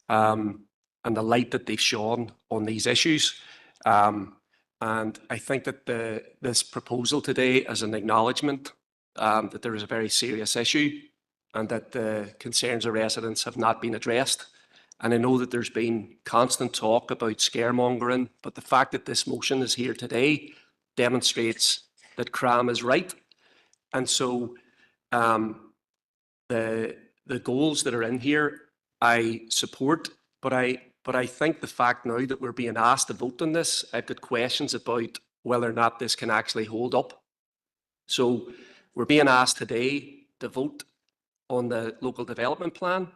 and the light that they've shone on these issues. And I think that this proposal today is an acknowledgement that there is a very serious issue and that the concerns of residents have not been addressed. And I know that there's been constant talk about scaremongering, but the fact that this motion is here today demonstrates that CRAM is right. And so the goals that are in here, I support, but But I think the fact now that we're being asked to vote on this, I've got questions about whether or not this can actually hold up. So we're being asked today to vote on the local development plan.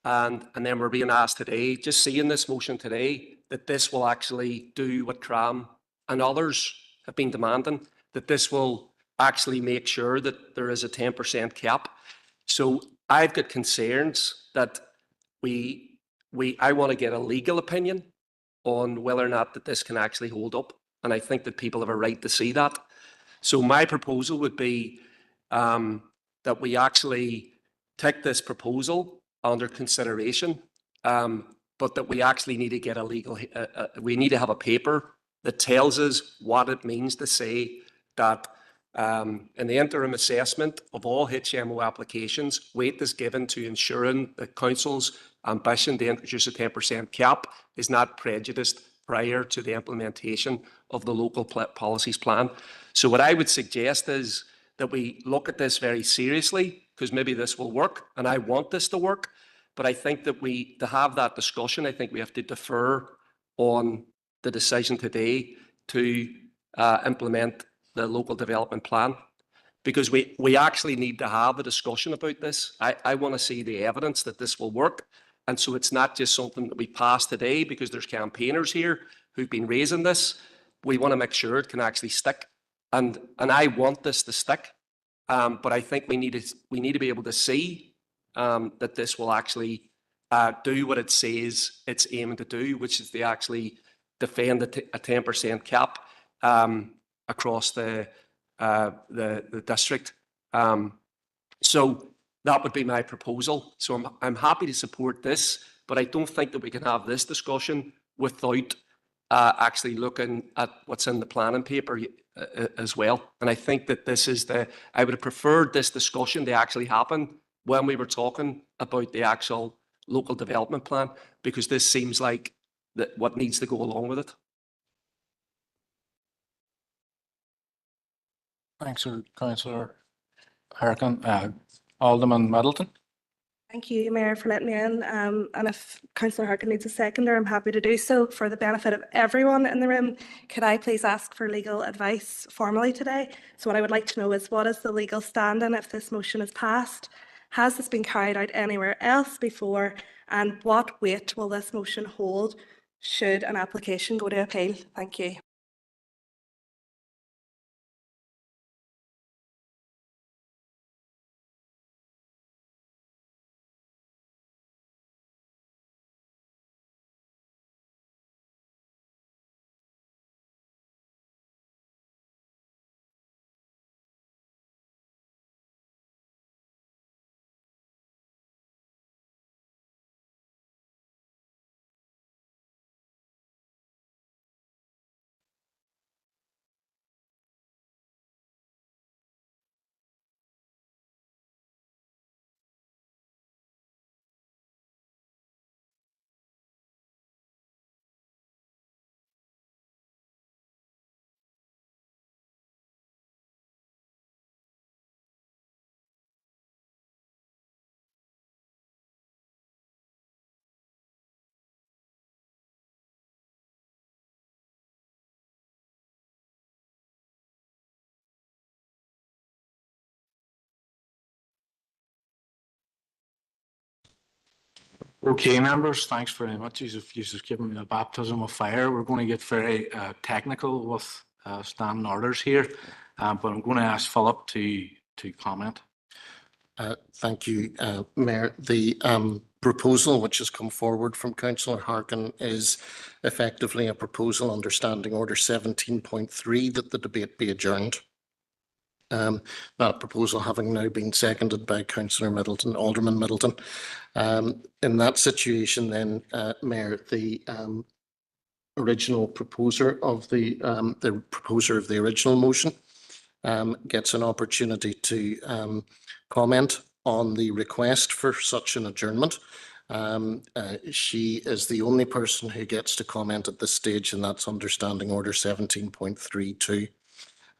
And then we're being asked today, just seeing this motion today, that this will actually do what CRAM and others have been demanding, that this will actually make sure that there is a 10% cap. So I've got concerns that I want to get a legal opinion on whether or not that this can actually hold up. And I think that people have a right to see that. So my proposal would be that we actually take this proposal under consideration, but that we actually need to get a legal, we need to have a paper that tells us what it means to say that in the interim assessment of all HMO applications, weight is given to ensuring that council's ambition to introduce a 10% cap is not prejudiced prior to the implementation of the local policies plan. So what I would suggest is that we look at this very seriously, because maybe this will work, and I want this to work. But I think that to have that discussion, I think we have to defer on the decision today to implement the local development plan, because we actually need to have a discussion about this. I want to see the evidence that this will work. And so it's not just something that we pass today because there's campaigners here who've been raising this. We want to make sure it can actually stick. And I want this to stick. But I think we need to be able to see that this will actually do what it says it's aiming to do, which is to actually defend a 10% cap across the district. So that would be my proposal. So I'm happy to support this, but I don't think that we can have this discussion without actually looking at what's in the planning paper as well. And I think that I would have preferred this discussion to actually happen when we were talking about the actual local development plan, because this seems like what needs to go along with it. Thanks, Councillor Harkin. Alderman Middleton. Thank you, Mayor, for letting me in. And if Councillor Harkin needs a seconder, I'm happy to do so. For the benefit of everyone in the room, could I please ask for legal advice formally today? So what I would like to know is, what is the legal standing if this motion is passed? Has this been carried out anywhere else before? And what weight will this motion hold should an application go to appeal? Thank you. Okay, members, thanks very much. You've given me a baptism of fire. We're going to get very technical with standing orders here, but I'm going to ask Philip to comment. Thank you, Mayor. The proposal which has come forward from Councillor Harkin is effectively a proposal under Standing Order 17.3 that the debate be adjourned. That proposal having now been seconded by Councillor Middleton, Alderman Middleton. In that situation then, Mayor, the original proposer of the proposer of the original motion gets an opportunity to comment on the request for such an adjournment. She is the only person who gets to comment at this stage, and that's under Standing Order 17.32.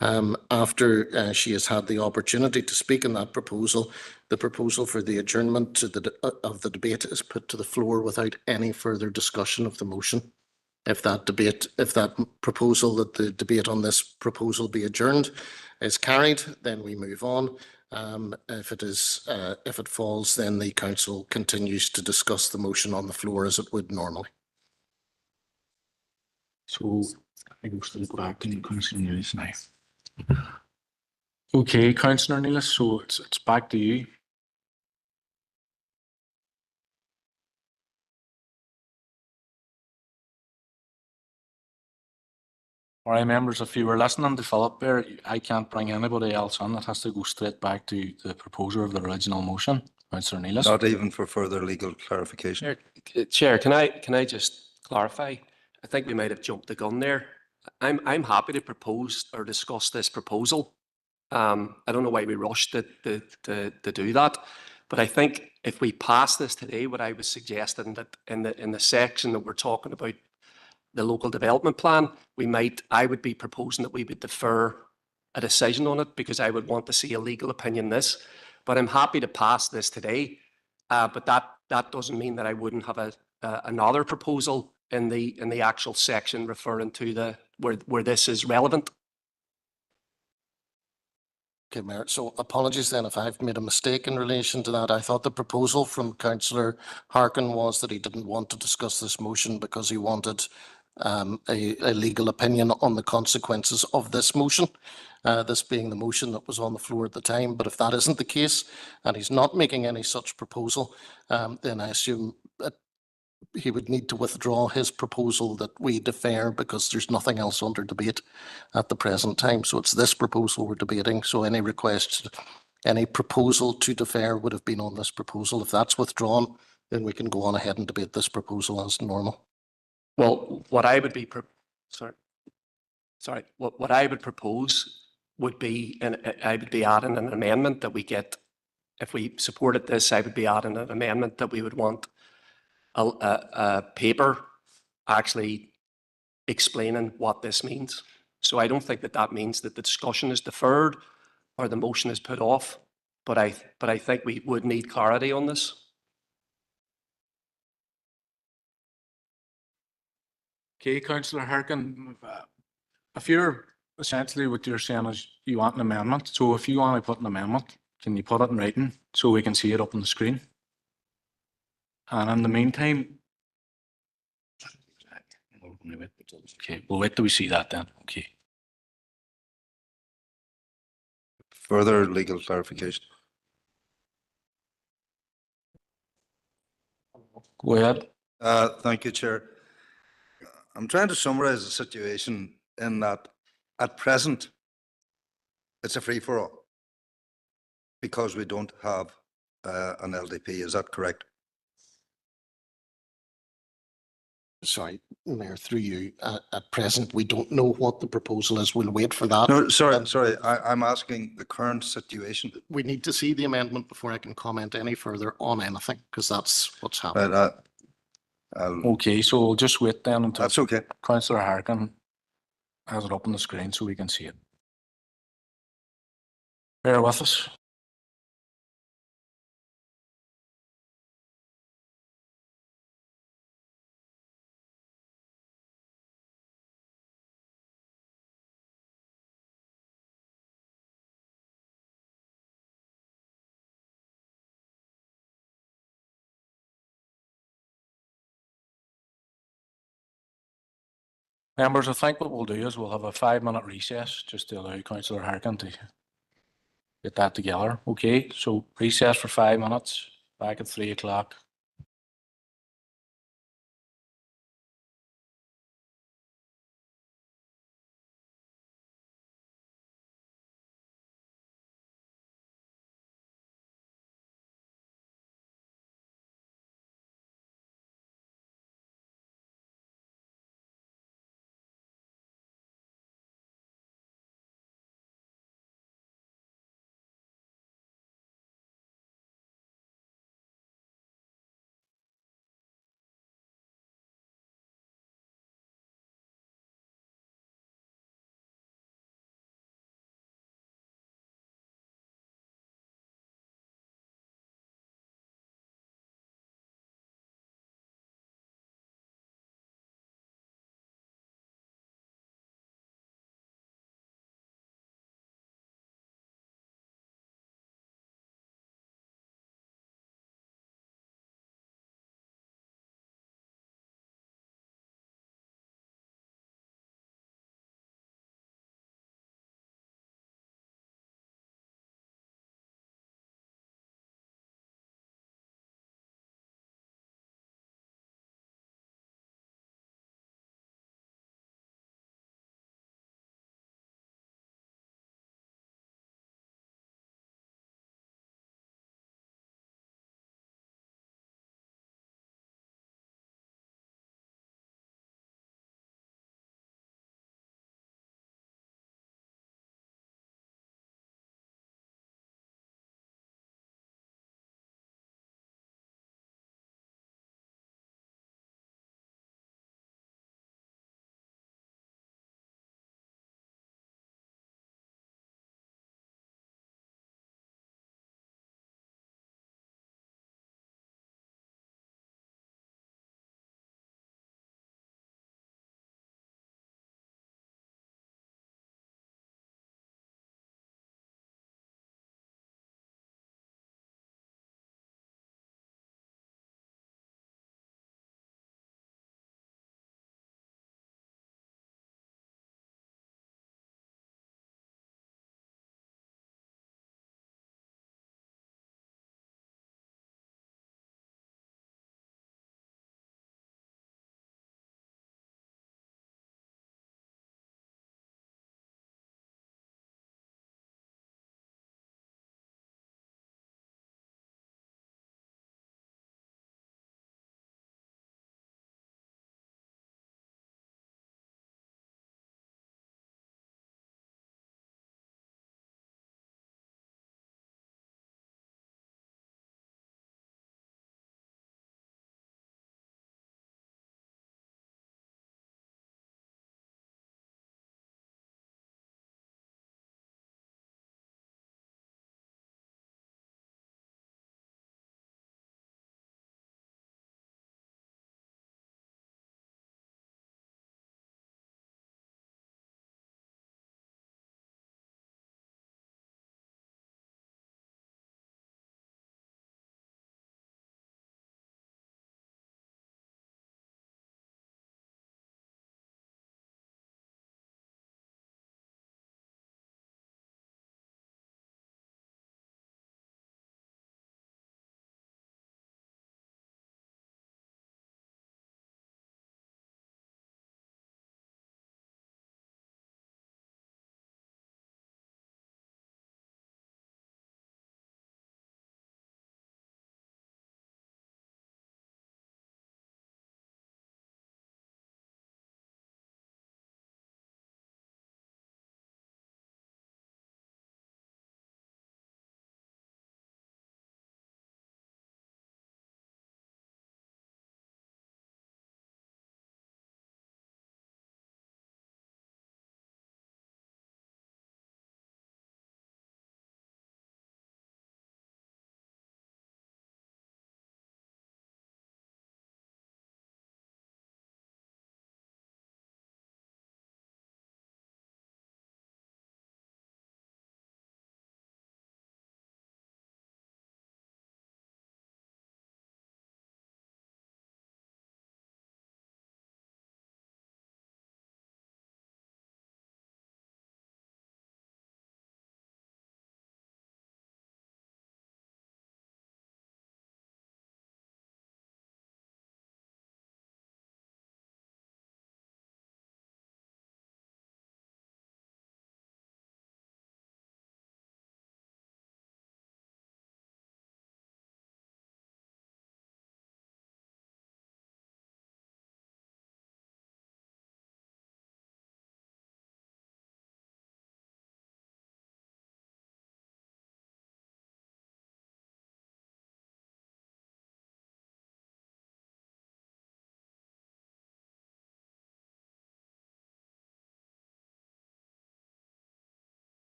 After she has had the opportunity to speak on that proposal, the proposal for the adjournment of the debate is put to the floor without any further discussion of the motion. If that proposal that the debate on this proposal be adjourned is carried, then we move on. If it falls, then the council continues to discuss the motion on the floor as it would normally. So I go straight back to Councillor Neelis now. Okay, Councillor Neelis, so it's back to you. All right, members, if you were listening to Philip there, I can't bring anybody else on. It has to go straight back to the proposer of the original motion, Councillor Neelis. Not even for further legal clarification. Chair, can I just clarify? I think we might have jumped the gun there. I'm happy to propose or discuss this proposal. I don't know why we rushed to do that, but I think if we pass this today, what I was suggesting that in the section that we're talking about the local development plan, I would be proposing that we would defer a decision on it because I would want to see a legal opinion this. But I'm happy to pass this today. But that doesn't mean that I wouldn't have another proposal in the actual section referring to where this is relevant. Okay, Mayor. So apologies then if I've made a mistake in relation to that. I thought the proposal from Councillor Harkin was that he didn't want to discuss this motion because he wanted a legal opinion on the consequences of this motion, this being the motion that was on the floor at the time. But if that isn't the case and he's not making any such proposal, then I assume that he would need to withdraw his proposal that we defer because there's nothing else under debate at the present time. So it's this proposal we're debating. So any request, any proposal to defer would have been on this proposal. If that's withdrawn, then we can go on ahead and debate this proposal as normal. Well, what I would be what I would propose would be, and I would be adding an amendment that we get, if we supported this, I would be adding an amendment that we would want a paper actually explaining what this means. So I don't think that means that the discussion is deferred or the motion is put off, but I think we would need clarity on this. Okay, Councillor Harkin, if you're essentially what you're saying is you want an amendment, so if you want to put an amendment, can you put it in writing so we can see it up on the screen? And in the meantime, okay, we'll wait till we see that then. Okay. Further legal clarification. Go ahead. Thank you, Chair. I'm trying to summarise the situation in that at present, it's a free-for-all because we don't have an LDP. Is that correct? Sorry, Mayor, through you. At present, we don't know what the proposal is. We'll wait for that. No, sorry. I'm asking the current situation. We need to see the amendment before I can comment any further on anything, because that's what's happening. Okay, so we'll just wait then until that's okay. Councillor Harkin has it up on the screen so we can see it. Bear with us. Members, I think what we'll do is we'll have a 5-minute recess just to allow Councillor Harkin to get that together. Okay, so recess for 5 minutes, back at 3 o'clock.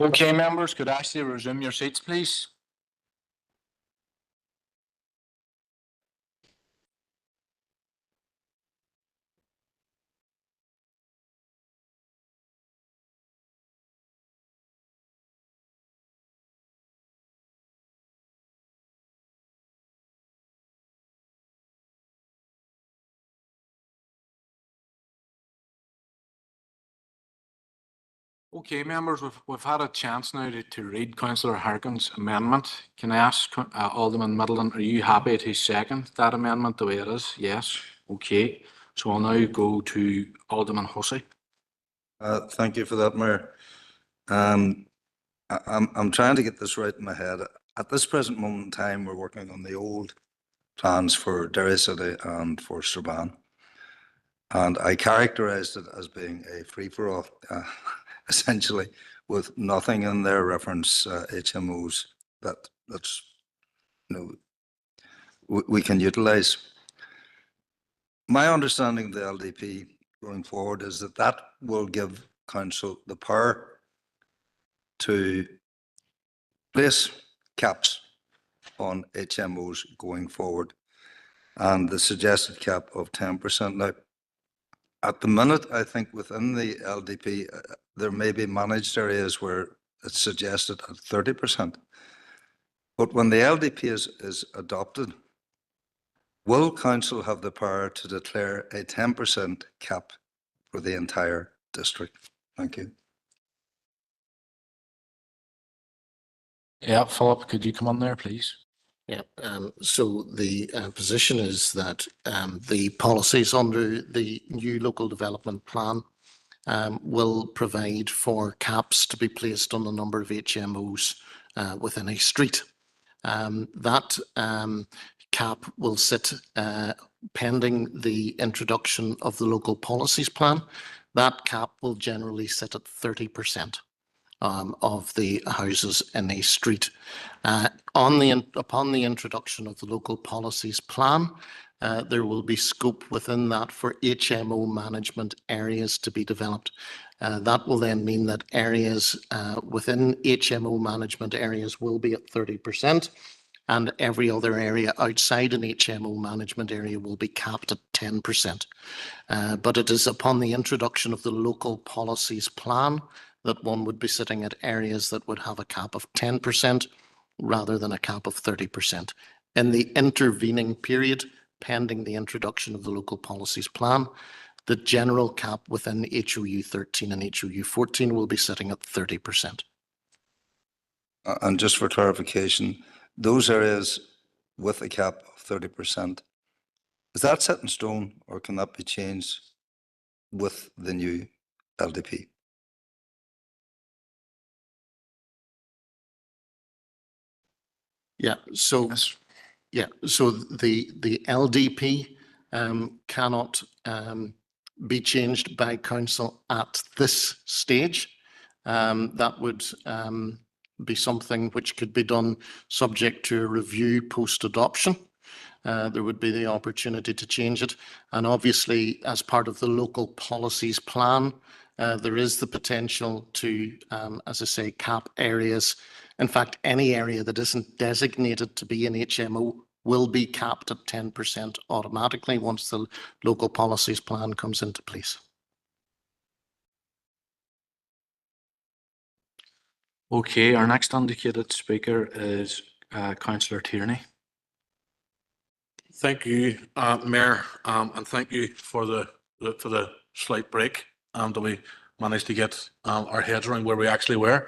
Okay, members, could I ask you to resume your seats, please? Okay, members, we've had a chance now to read Councillor Harkin's amendment. Can I ask Alderman Middleton, are you happy to second that amendment the way it is? Yes. Okay. So I'll now go to Alderman Hussey. Thank you for that, Mayor. I'm trying to get this right in my head. At this present moment in time, we're working on the old plans for Derry City and for Strabane. And I characterised it as being a free-for-all, essentially, with nothing in there reference HMOs that's we can utilise. My understanding of the LDP going forward is that that will give council the power to place caps on HMOs going forward, and the suggested cap of 10%. Now, at the minute, I think within the LDP, there may be managed areas where it's suggested at 30%. But when the LDP is adopted, will council have the power to declare a 10% cap for the entire district? Thank you. Yeah, Philip, could you come on there, please? Yeah, so the position is that the policies under the new local development plan will provide for caps to be placed on the number of HMOs within a street. That cap will sit pending the introduction of the local policies plan. That cap will generally sit at 30%. Of the houses in a street. Upon the introduction of the local policies plan, there will be scope within that for HMO management areas to be developed. That will then mean that areas within HMO management areas will be at 30%, and every other area outside an HMO management area will be capped at 10%. But it is upon the introduction of the local policies plan that one would be sitting at areas that would have a cap of 10% rather than a cap of 30%. In the intervening period, pending the introduction of the local policies plan, the general cap within HOU 13 and HOU 14 will be sitting at 30%. And just for clarification, those areas with a cap of 30%, is that set in stone or can that be changed with the new LDP? Yeah, so the LDP cannot be changed by council at this stage. That would be something which could be done subject to a review post-adoption. There would be the opportunity to change it. And obviously, as part of the local policies plan, there is the potential to, as I say, cap areas. In fact, any area that isn't designated to be an HMO will be capped at 10% automatically once the local policies plan comes into place. Okay, our next indicated speaker is Councillor Tierney. Thank you, Mayor, and thank you for the slight break that we managed to get our heads around where we actually were.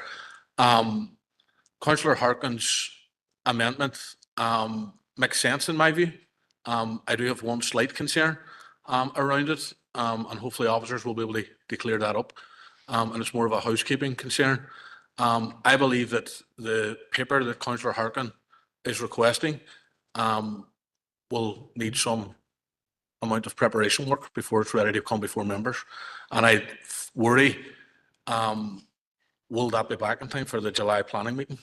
Councillor Harkin's amendment makes sense in my view. I do have one slight concern around it, and hopefully officers will be able to clear that up. And it's more of a housekeeping concern. I believe that the paper that Councillor Harkin is requesting will need some amount of preparation work before it's ready to come before members. And I worry, will that be back in time for the July planning meeting,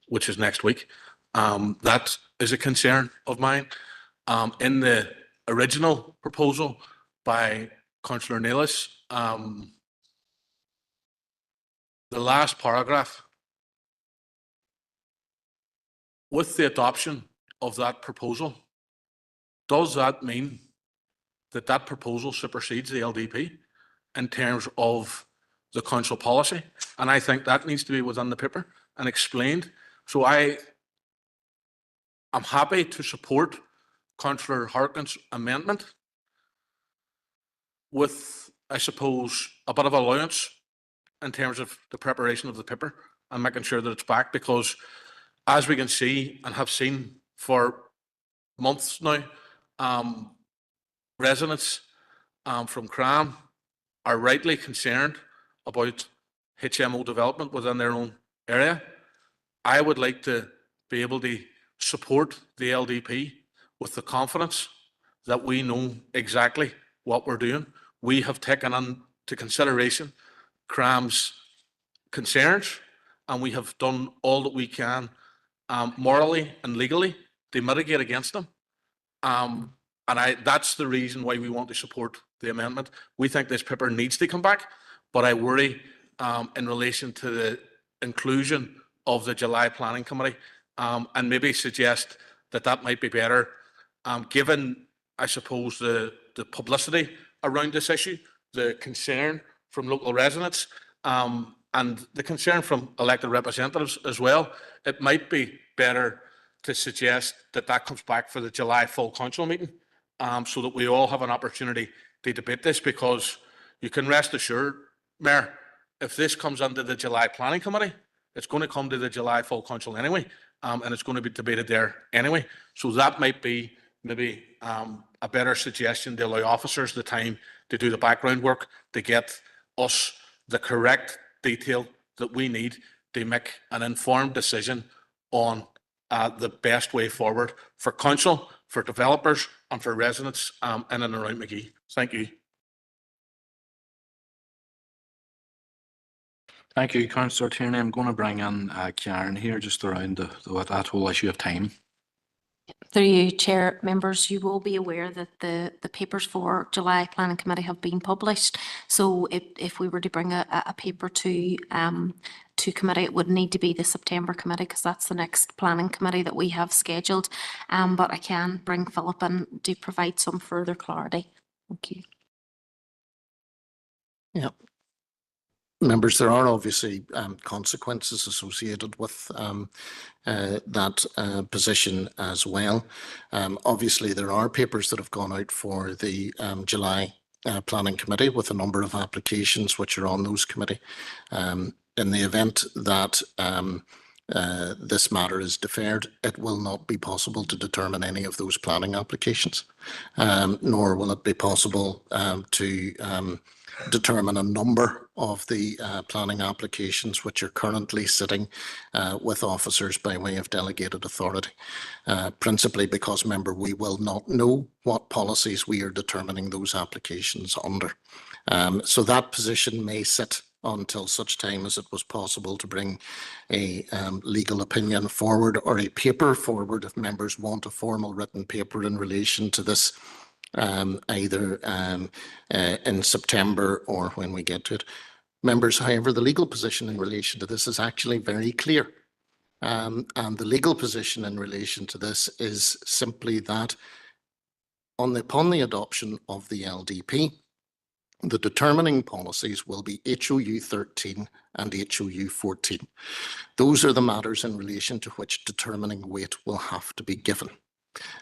which is next week? That is a concern of mine. In the original proposal by Councillor Nealis, the last paragraph, with the adoption of that proposal, does that mean that that proposal supersedes the LDP in terms of the council policy? And I think that needs to be within the paper and explained. So I'm happy to support Councillor Harkin's amendment with, I suppose, a bit of allowance in terms of the preparation of the paper and making sure that it's back, because as we can see and have seen for months now, residents from Cram are rightly concerned about HMO development within their own area. I would like to be able to support the LDP with the confidence that we know exactly what we're doing. We have taken into consideration Cram's concerns, and we have done all that we can morally and legally to mitigate against them. That's the reason why we want to support the amendment. We think this paper needs to come back, but I worry in relation to the inclusion of the July Planning Committee, and maybe suggest that that might be better, given, I suppose, the publicity around this issue, the concern from local residents, and the concern from elected representatives as well. It might be better to suggest that that comes back for the July full council meeting, so that we all have an opportunity to debate this, because you can rest assured, Mayor, if this comes under the July Planning Committee, it's going to come to the July full council anyway, and it's going to be debated there anyway. So that might be maybe a better suggestion to allow officers the time to do the background work to get us the correct detail that we need to make an informed decision on the best way forward for council, for developers, and for residents in and around Magee. Thank you. Thank you, Councillor Tierney. I'm going to bring in Karen here just around that whole issue of time. Through you, Chair, members, you will be aware that the papers for July Planning Committee have been published. So if we were to bring a paper to committee, it would need to be the September committee, because that's the next planning committee that we have scheduled. But I can bring Philip in to provide some further clarity. Thank you. Yeah. Members, there are obviously consequences associated with that position as well. Obviously, there are papers that have gone out for the July Planning Committee with a number of applications which are on those committee. In the event that this matter is deferred, it will not be possible to determine any of those planning applications, nor will it be possible to determine a number of the planning applications which are currently sitting with officers by way of delegated authority, principally because, member, we will not know what policies we are determining those applications under. So that position may sit until such time as it was possible to bring a legal opinion forward or a paper forward, if members want a formal written paper in relation to this, either in September or when we get to it. Members, however, the legal position in relation to this is actually very clear. And the legal position in relation to this is simply that upon the adoption of the LDP, the determining policies will be HOU 13 and HOU 14. Those are the matters in relation to which determining weight will have to be given.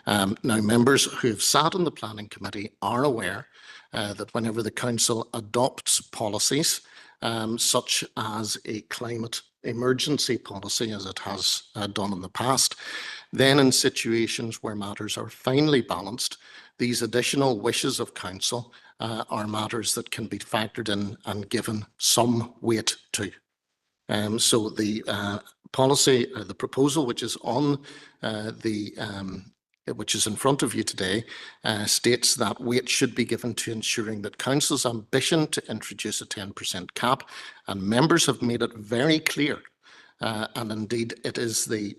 Now, members who have sat on the Planning Committee are aware that whenever the Council adopts policies, such as a climate emergency policy, as it has done in the past, then in situations where matters are finely balanced, these additional wishes of Council are matters that can be factored in and given some weight to. So the policy, the proposal which is on which is in front of you today, states that weight should be given to ensuring that Council's ambition to introduce a 10% cap, and members have made it very clear, and indeed it is the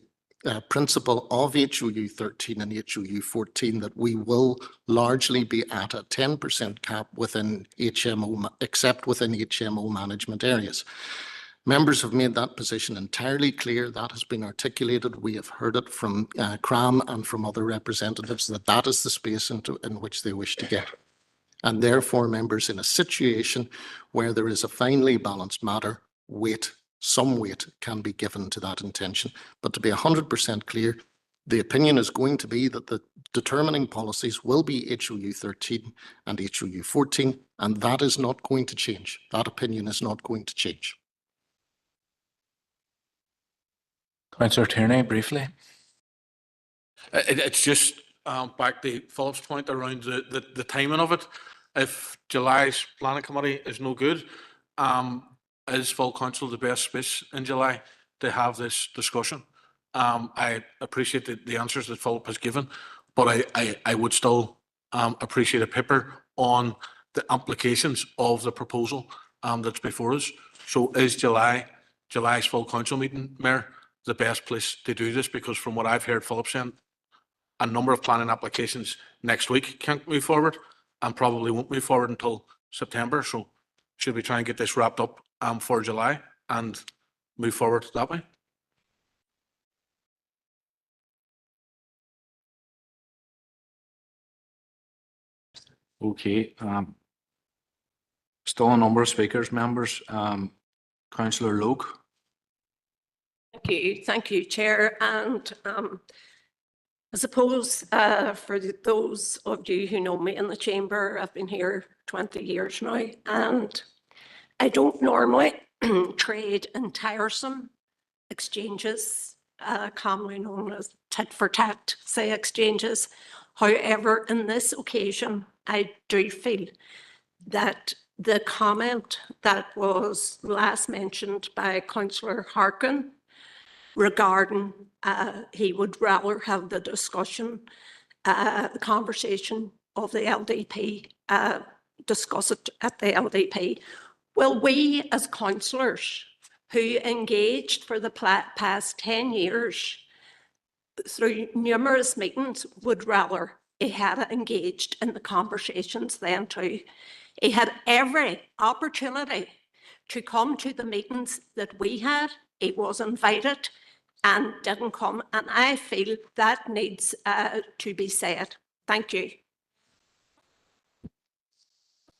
principle of HOU 13 and HOU 14 that we will largely be at a 10% cap within HMO, except within HMO management areas. Members have made that position entirely clear. That has been articulated. We have heard it from CRAM and from other representatives that that is the space in which they wish to get. And therefore, members, in a situation where there is a finely balanced matter, some weight can be given to that intention. But to be 100% clear, the opinion is going to be that the determining policies will be HOU 13 and HOU 14, and that is not going to change. That opinion is not going to change. Councillor Tierney, briefly. It's just back to Philip's point around the timing of it. If July's planning committee is no good, is full council the best space in July to have this discussion? I appreciate the answers that Philip has given, but I would still appreciate a paper on the implications of the proposal that's before us. So is July's full council meeting, Mayor, the best place to do this? Because from what I've heard Philip saying, a number of planning applications next week can't move forward and probably won't move forward until September. So should we try and get this wrapped up for July and move forward that way? Okay. Still a number of speakers, members. Councillor Loke. Thank you, Chair. And I suppose for those of you who know me in the chamber, I've been here 20 years now, and I don't normally trade in tiresome exchanges, commonly known as tit for tat, say, exchanges. However, in this occasion, I do feel that the comment that was last mentioned by Councillor Harkin regarding he would rather have the discussion, the conversation of the LDP, discuss it at the LDP. Well, we as councillors who engaged for the past 10 years through numerous meetings would rather he had engaged in the conversations then too. He had every opportunity to come to the meetings that we had. He was invited and didn't come, and I feel that needs to be said. Thank you.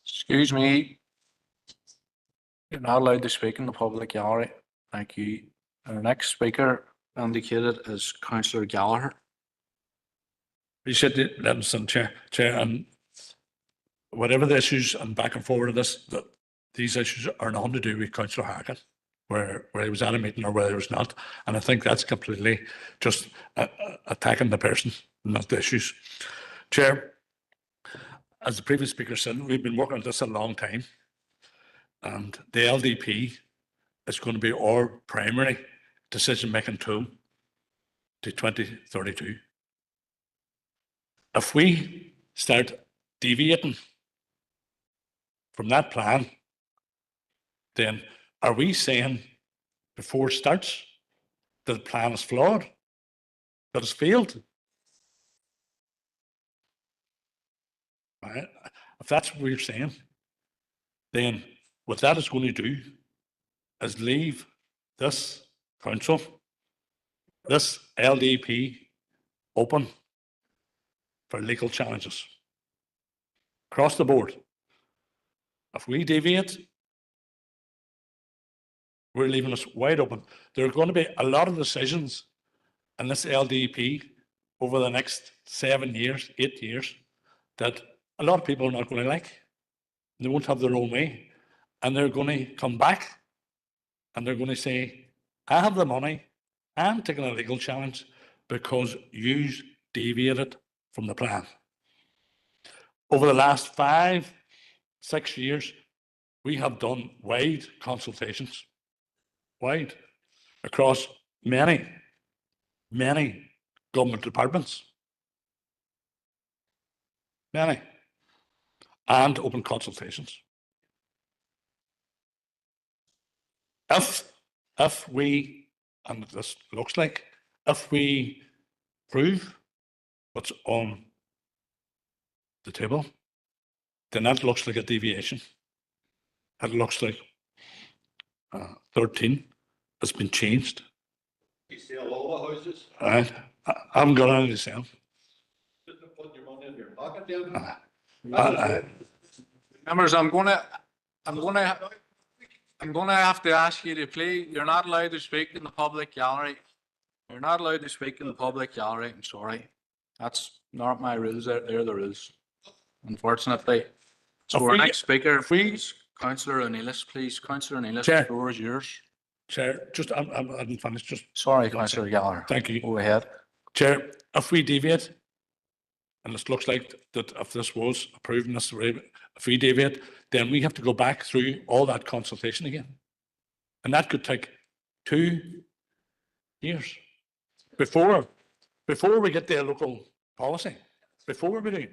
Excuse me. You're not allowed to speak in the public gallery. Thank you. Our next speaker indicated is Councillor Gallagher. Appreciate it, Livingston Chair, and whatever the issues and back and forward of this, these issues are nothing to do with Councillor Harkin, where he was at a meeting or whether he was not. And I think that's completely just attacking the person, not the issues. Chair, as the previous speaker said, we've been working on this a long time, and the LDP is going to be our primary decision-making tool to 2032. If we start deviating from that plan, then are we saying before it starts that the plan is flawed, that it's failed? Right? If that's what we're saying, then what that is going to do is leave this council, this LDP, open for legal challenges across the board. If we deviate, we're leaving us wide open. There are going to be a lot of decisions in this LDP over the next 7 years, 8 years, that a lot of people are not going to like. They won't have their own way. And they're going to come back and they're going to say, I have the money, I'm taking a legal challenge because you deviated from the plan. Over the last 5, 6 years, we have done wide consultations, wide, across many government departments, many, and open consultations. If we, and this looks like, if we prove what's on the table, then that looks like a deviation. It looks like 13 has been changed. You see all the houses? Right. I haven't got any myself. Put your money in your pocket then. Members, I'm gonna have to ask you to please, you're not allowed to speak in the public gallery. You're not allowed to speak in the public gallery. I'm sorry. That's not my rules. They're the rules. Unfortunately. So our next speaker, please, Councillor O'Neillis, please. Councillor O'Neillis, the floor is yours. Chair, just, I didn't finish, just. Sorry, Councillor Gallagher. Thank you. Go ahead. Chair, if we deviate, and it looks like that if this was approved, if we deviate, then we have to go back through all that consultation again. And that could take 2 years before we get their local policy, before we do.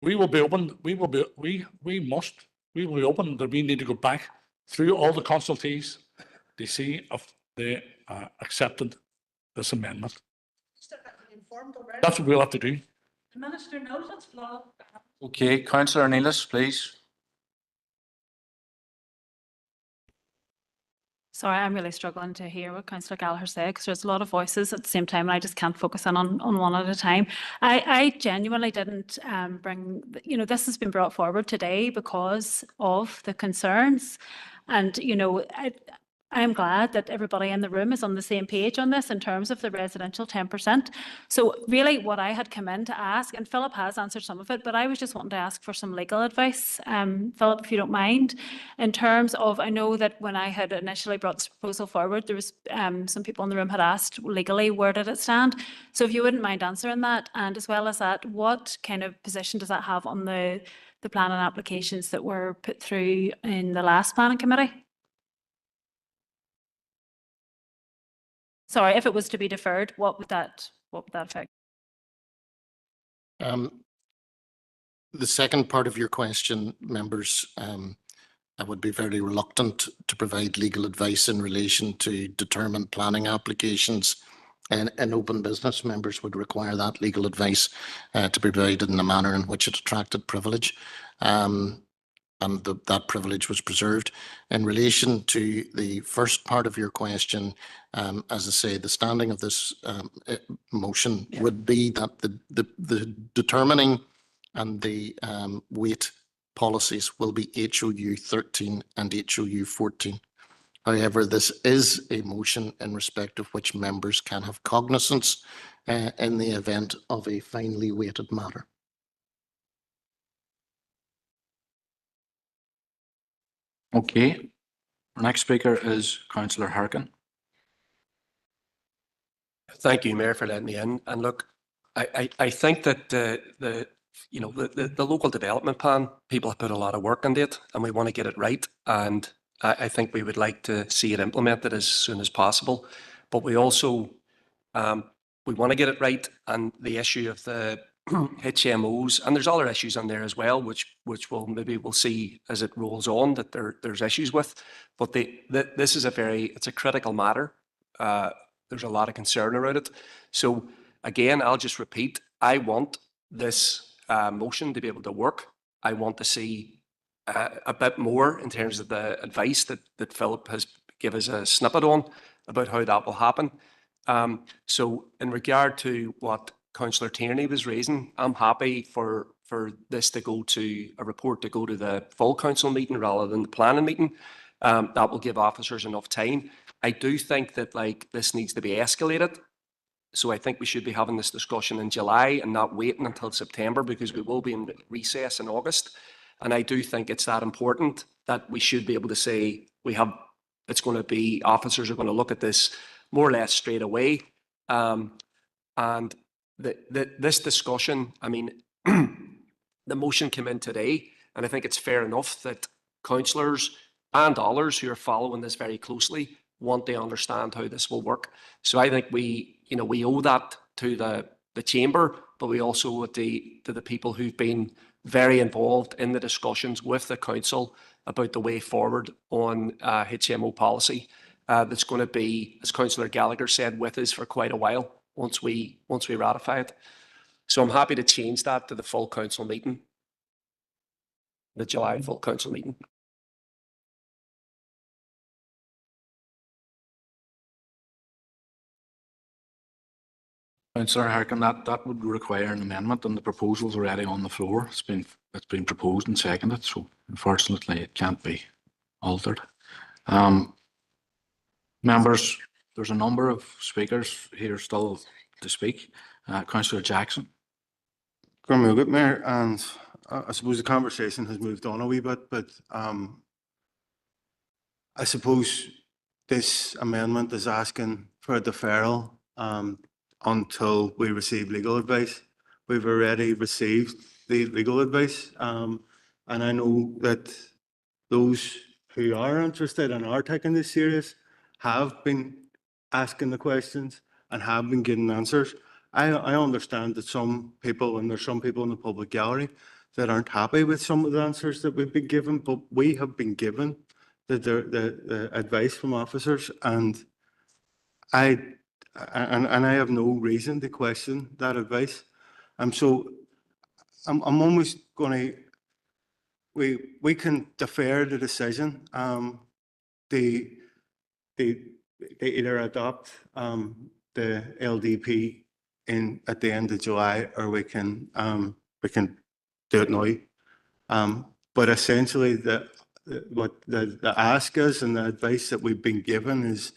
We will be open, we will be open that we need to go back through all the consultees to see if they accepted this amendment. That's what we'll have to do. The Minister knows it's law. Okay, Councillor O'Neillis, please. Sorry, I'm really struggling to hear what Councillor Gallagher said because there's a lot of voices at the same time and I just can't focus in on one at a time. I genuinely didn't bring, this has been brought forward today because of the concerns. And, I'm glad that everybody in the room is on the same page on this in terms of the residential 10%. So really what I had come in to ask, and Philip has answered some of it, but I was just wanting to ask for some legal advice, Philip, if you don't mind, in terms of, I know that when I had initially brought this proposal forward, there was some people in the room had asked legally, where did it stand? So if you wouldn't mind answering that, and as well as that, what kind of position does that have on the planning applications that were put through in the last planning committee? Sorry, if it was to be deferred, what would that affect? The second part of your question, members, I would be very reluctant to provide legal advice in relation to determined planning applications. And open business members would require that legal advice to be provided in the manner in which it attracted privilege. And that privilege was preserved. In relation to the first part of your question, as I say, the standing of this motion would be that the determining and the weight policies will be HOU 13 and HOU 14. However, this is a motion in respect of which members can have cognizance in the event of a finely weighted matter. Okay. Our next speaker is Councillor Harkin. Thank you, Mayor, for letting me in. And look, I think that the local development plan, people have put a lot of work into it and we want to get it right. And I think we would like to see it implemented as soon as possible. But we also, we want to get it right. And the issue of the HMOs, and there's other issues on there as well, which we'll see as it rolls on that there's issues with. But this is it's a critical matter. There's a lot of concern around it. So again, I'll just repeat, I want this motion to be able to work. I want to see a bit more in terms of the advice that Philip has given us a snippet on about how that will happen. So in regard to what Councillor Tierney was raising, I'm happy for this to go to a report to go to the full council meeting rather than the planning meeting. That will give officers enough time. I do think that this needs to be escalated. So I think we should be having this discussion in July and not waiting until September because we will be in recess in August. And I do think it's that important that we should be able to say it's going to be, officers are going to look at this more or less straight away. And this discussion, I mean, the motion came in today, and I think it's fair enough that councillors and others who are following this very closely want to understand how this will work. So I think we owe that to the chamber, but we also owe it to the people who've been very involved in the discussions with the council about the way forward on HMO policy. That's going to be, as Councillor Gallagher said, with us for quite a while once we ratify it. So I'm happy to change that to the full council meeting, the July full council meeting. Councillor Harkin, that would require an amendment, and the proposal's already on the floor. It's been proposed and seconded, so unfortunately it can't be altered. Members, there's a number of speakers here still to speak. Councillor Jackson. Good, Mayor, and I suppose the conversation has moved on a wee bit, but I suppose this amendment is asking for a deferral until we receive legal advice. We've already received the legal advice, and I know that those who are interested and are taking this serious have been asking the questions and have been getting answers. I understand that some people, and there's some people in the public gallery that aren't happy with some of the answers that we've been given, but we have been given the advice from officers, and I have no reason to question that advice. So I'm almost going to, we can defer the decision. They either adopt the LDP at the end of July, or we can do it now. But essentially, what the ask is and the advice that we've been given is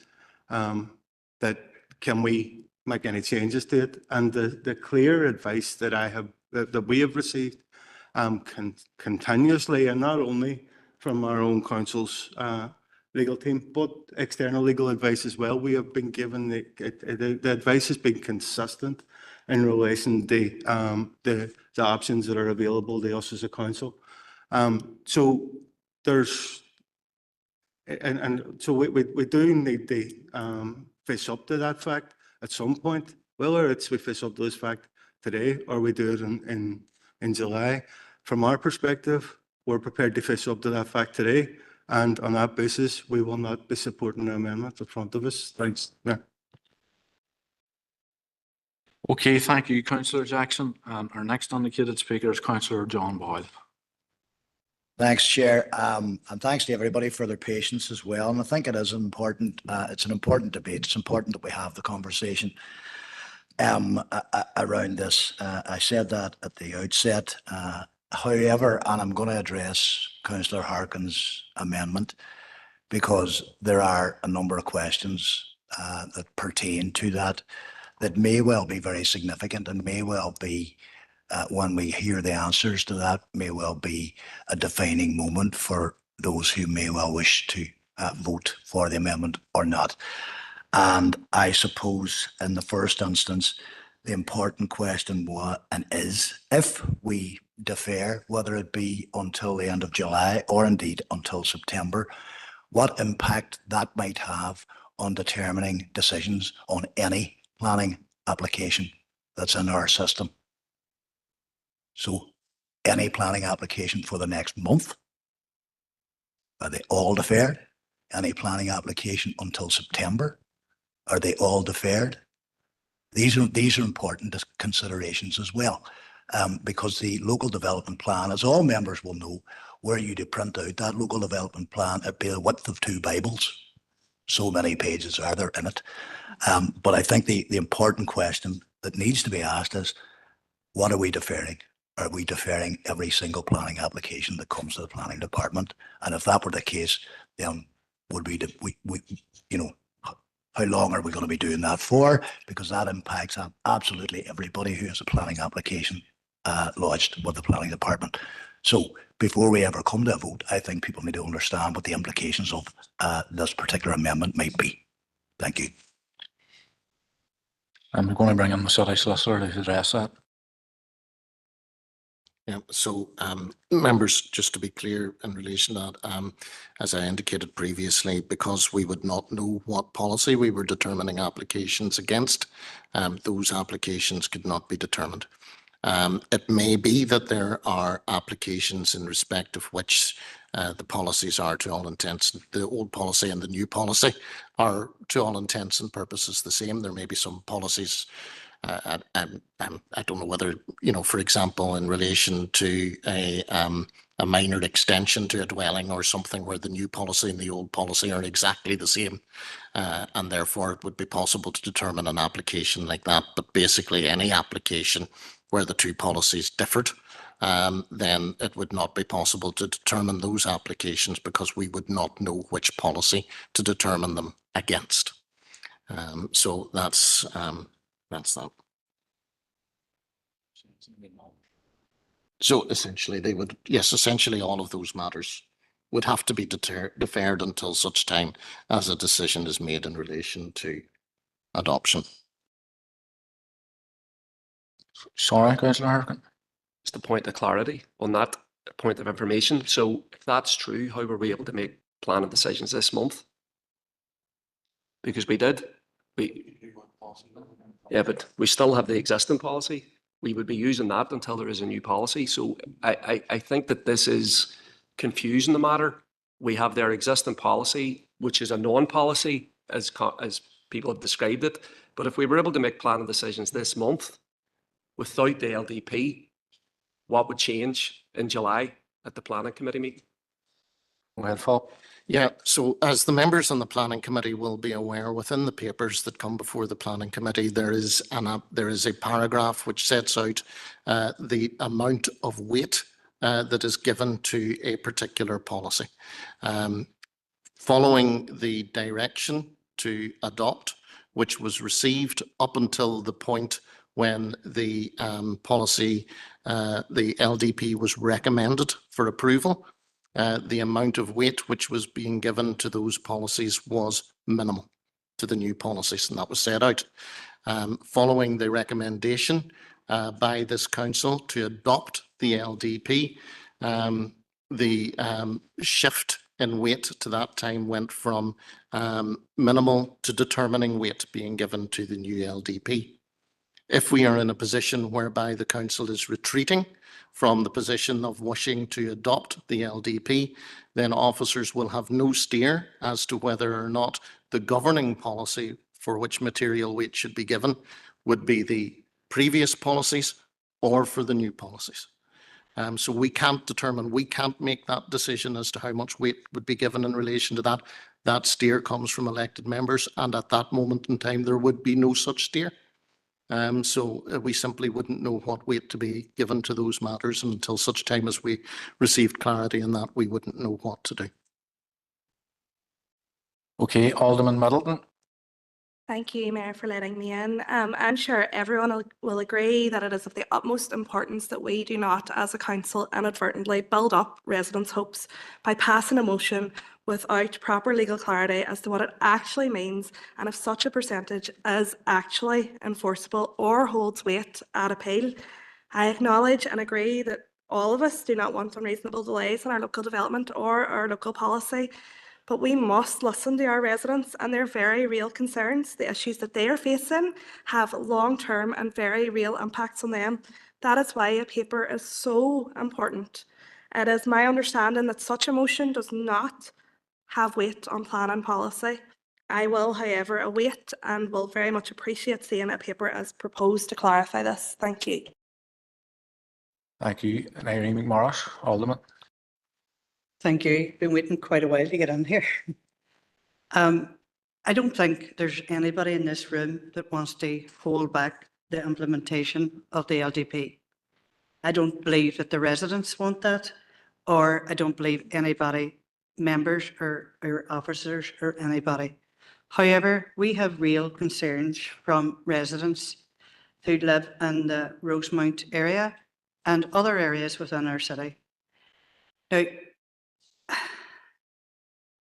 that can we make any changes to it? And the clear advice that we have received continuously, and not only from our own council's legal team, but external legal advice as well. We have been given the advice has been consistent in relation to the options that are available to us as a council. So there's, and so we do need to face up to that fact at some point, whether it's we face up to this fact today or we do it in July. From our perspective, we're prepared to face up to that fact today, and on that basis, we will not be supporting the amendment in front of us. Thanks. Yeah. Okay, thank you, Councillor Jackson. Our next indicated speaker is Councillor John Boyle. Thanks, Chair. And thanks to everybody for their patience as well. And I think it is important, it's an important debate. It's important that we have the conversation around this. I said that at the outset. However, and I'm going to address Councillor Harkin's amendment, because there are a number of questions that pertain to that may well be very significant, and may well be, when we hear the answers to that, may well be a defining moment for those who may well wish to vote for the amendment or not. And I suppose in the first instance, the important question was and is, if we defer, whether it be until the end of July or indeed until September, what impact that might have on determining decisions on any planning application that's in our system. So any planning application for the next month, are they all deferred? Any planning application until September, are they all deferred? These are important considerations as well, because the local development plan, as all members will know, were you to print out that local development plan, it'd be the width of 2 Bibles. So many pages are there in it. But I think the important question that needs to be asked is, what are we deferring? Are we deferring every single planning application that comes to the planning department? And if that were the case, then would we you know, how long are we going to be doing that for? Because that impacts on absolutely everybody who has a planning application lodged with the planning department. So before we ever come to a vote, I think people need to understand what the implications of this particular amendment might be. Thank you. I'm going to bring in the city solicitor to address that. Yeah, so members, just to be clear in relation to that, as I indicated previously, because we would not know what policy we were determining applications against, those applications could not be determined. It may be that there are applications in respect of which the policies are, to all intents, the old policy and the new policy are, to all intents and purposes, the same. There may be some policies I don't know whether, you know, for example, in relation to a minor extension to a dwelling or something where the new policy and the old policy are exactly the same. And therefore it would be possible to determine an application like that. But basically any application where the two policies differed, then it would not be possible to determine those applications because we would not know which policy to determine them against. So that's that. So essentially they would, yes, essentially all of those matters would have to be deferred until such time as a decision is made in relation to adoption. Sorry, Councillor Harkin. Just a point of clarity on that point of information. So if that's true, how were we able to make planning decisions this month? Because we did. Yeah, but we still have the existing policy. We would be using that until there is a new policy. So I think that this is confusing the matter. We have their existing policy, which is a non-policy as people have described it. But if we were able to make planning decisions this month without the LDP, what would change in July at the planning committee meeting? Go ahead, Paul. Yeah, so as the members on the planning committee will be aware, within the papers that come before the planning committee, there is a paragraph which sets out the amount of weight that is given to a particular policy. Following the direction to adopt, which was received up until the point when the policy, the LDP was recommended for approval, the amount of weight which was being given to those policies was minimal to the new policies, and that was set out. Following the recommendation by this council to adopt the LDP, the shift in weight to that time went from minimal to determining weight being given to the new LDP. If we are in a position whereby the council is retreating from the position of wishing to adopt the LDP, then officers will have no steer as to whether or not the governing policy for which material weight should be given would be the previous policies or for the new policies. So we can't determine, we can't make that decision as to how much weight would be given in relation to that. That steer comes from elected members, and at that moment in time, there would be no such steer. So we simply wouldn't know what weight to be given to those matters, and until such time as we received clarity in that, we wouldn't know what to do. Okay, Alderman Middleton. Thank you, Mayor, for letting me in. I'm sure everyone will agree that it is of the utmost importance that we do not, as a council, inadvertently build up residents' hopes by passing a motion without proper legal clarity as to what it actually means and if such a percentage is actually enforceable or holds weight at appeal. I acknowledge and agree that all of us do not want unreasonable delays in our local development or our local policy, but we must listen to our residents and their very real concerns. The issues that they are facing have long-term and very real impacts on them. That is why a paper is so important. It is my understanding that such a motion does not have weight on planning policy. I will, however, await and will very much appreciate seeing a paper as proposed to clarify this. Thank you. Thank you. And Irene McMorris, Alderman. Thank you. Been waiting quite a while to get in here. I don't think there's anybody in this room that wants to hold back the implementation of the LDP. I don't believe that the residents want that, or I don't believe anybody, members or officers or anybody. However, we have real concerns from residents who live in the Rosemount area and other areas within our city. Now,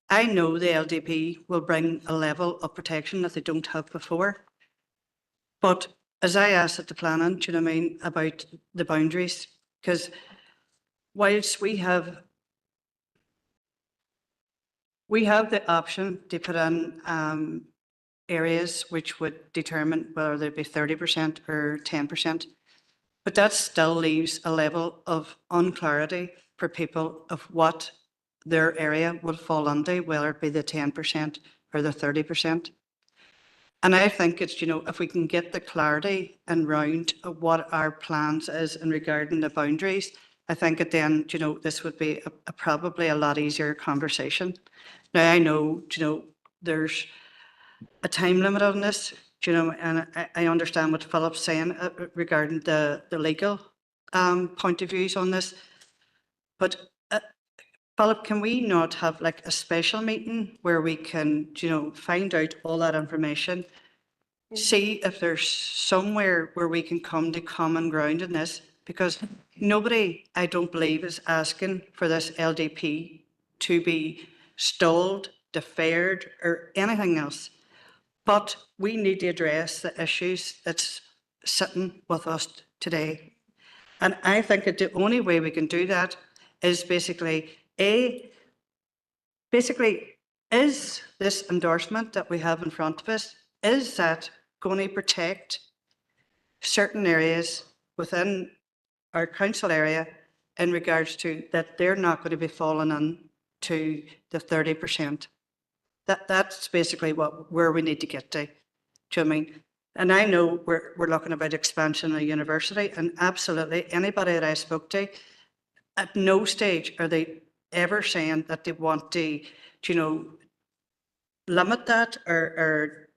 I know the LDP will bring a level of protection that they don't have before. But as I asked at the planning, do you know what I mean, about the boundaries, because whilst we have the option to put in areas which would determine whether they'd be 30% or 10%, but that still leaves a level of unclarity for people of what their area would fall under, whether it be the 10% or the 30%. And I think it's, if we can get the clarity and round of what our plans is in regarding the boundaries, I think that then, this would be probably a lot easier conversation. Now, I know, there's a time limit on this, and I understand what Philip's saying regarding the legal point of views on this. But Philip, can we not have like a special meeting where we can, find out all that information, see if there's somewhere where we can come to common ground in this? Because nobody, I don't believe, is asking for this LDP to be stalled, deferred, or anything else. But we need to address the issues that's sitting with us today. And I think that the only way we can do that is basically, is this endorsement that we have in front of us, is that going to protect certain areas within our council area in regards to that they're not going to be falling into the 30%? That's basically where we need to get to. Do you know what I mean? And I know we're looking about expansion of the university, and absolutely anybody that I spoke to, at no stage are they ever saying that they want to, limit that or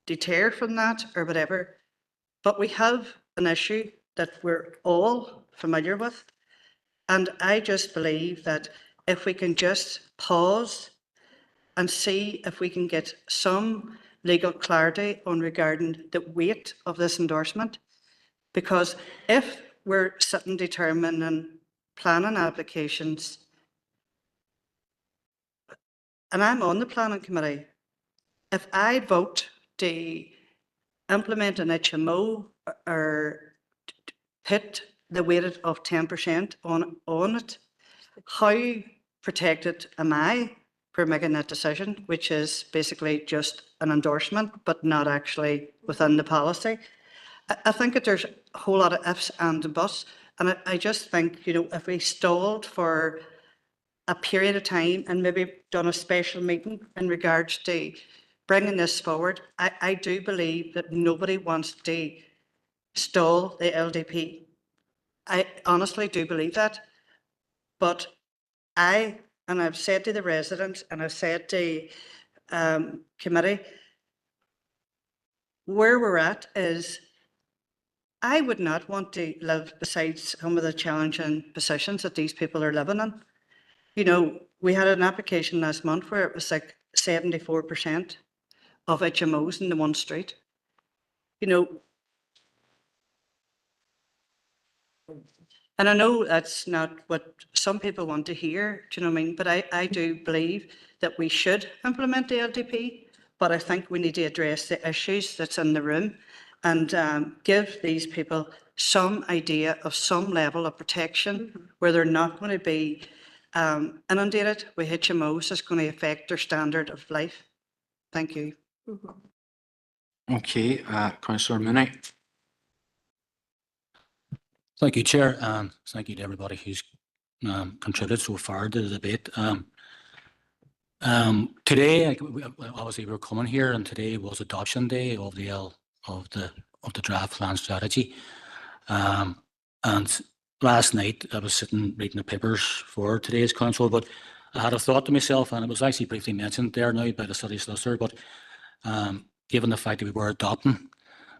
deter from that or whatever. But we have an issue that we're all familiar with. And I just believe that if we can just pause and see if we can get some legal clarity on regarding the weight of this endorsement. Because if we're sitting determining planning applications, and I'm on the planning committee, if I vote to implement an HMO or put the weight of 10% on it, how protected am I for making that decision, which is basically just an endorsement, but not actually within the policy? I think that there's a whole lot of ifs and buts. And I just think, if we stalled for a period of time and maybe done a special meeting in regards to bringing this forward, I do believe that nobody wants to stall the LDP. I honestly do believe that. But I've said to the residents and I've said to committee, where we're at is I would not want to live beside some of the challenging positions that these people are living in. We had an application last month where it was like 74% of HMOs in the one street. And I know that's not what some people want to hear, do you know what I mean? But I do believe that we should implement the LDP, but I think we need to address the issues that's in the room and give these people some idea of some level of protection where they're not going to be inundated with HMOs that's going to affect their standard of life. Thank you. Okay, Councillor Mooney. Thank you, Chair, and thank you to everybody who's contributed so far to the debate. Today, obviously, we're coming here, and today was adoption day of the draft plan strategy. And last night, I was sitting reading the papers for today's council, but I had a thought to myself, and it was actually briefly mentioned there now by the city solicitor. But given the fact that we were adopting,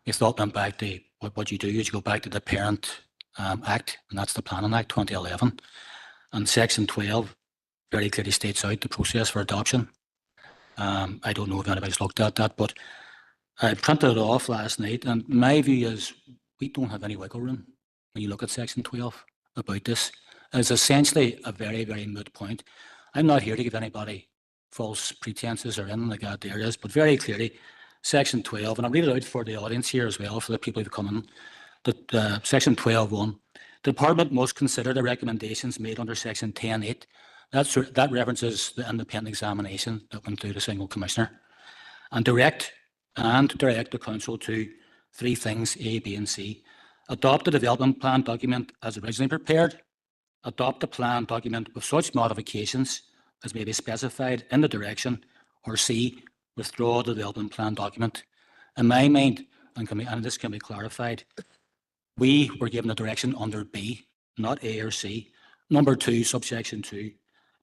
my thought went back to what you do is you go back to the Parent Act, and that's the Planning Act 2011, and Section 12 very clearly states out the process for adoption. I don't know if anybody's looked at that, but I printed it off last night, and my view is we don't have any wiggle room when you look at Section 12 about this. It's essentially a very, very moot point. I'm not here to give anybody false pretenses or anything like that there is, but very clearly Section 12, and I'll read it out for the audience here as well, for the people who've come in. That Section 12.1, the Department must consider the recommendations made under Section 10.8. That references the independent examination that went through the single commissioner, and direct the council to three things: A, B, and C. Adopt the development plan document as originally prepared. Adopt the plan document with such modifications as may be specified in the direction, or C, withdraw the development plan document. In my mind, and this can be clarified, we were given a direction under B, not A or C. Number 2, subsection 2.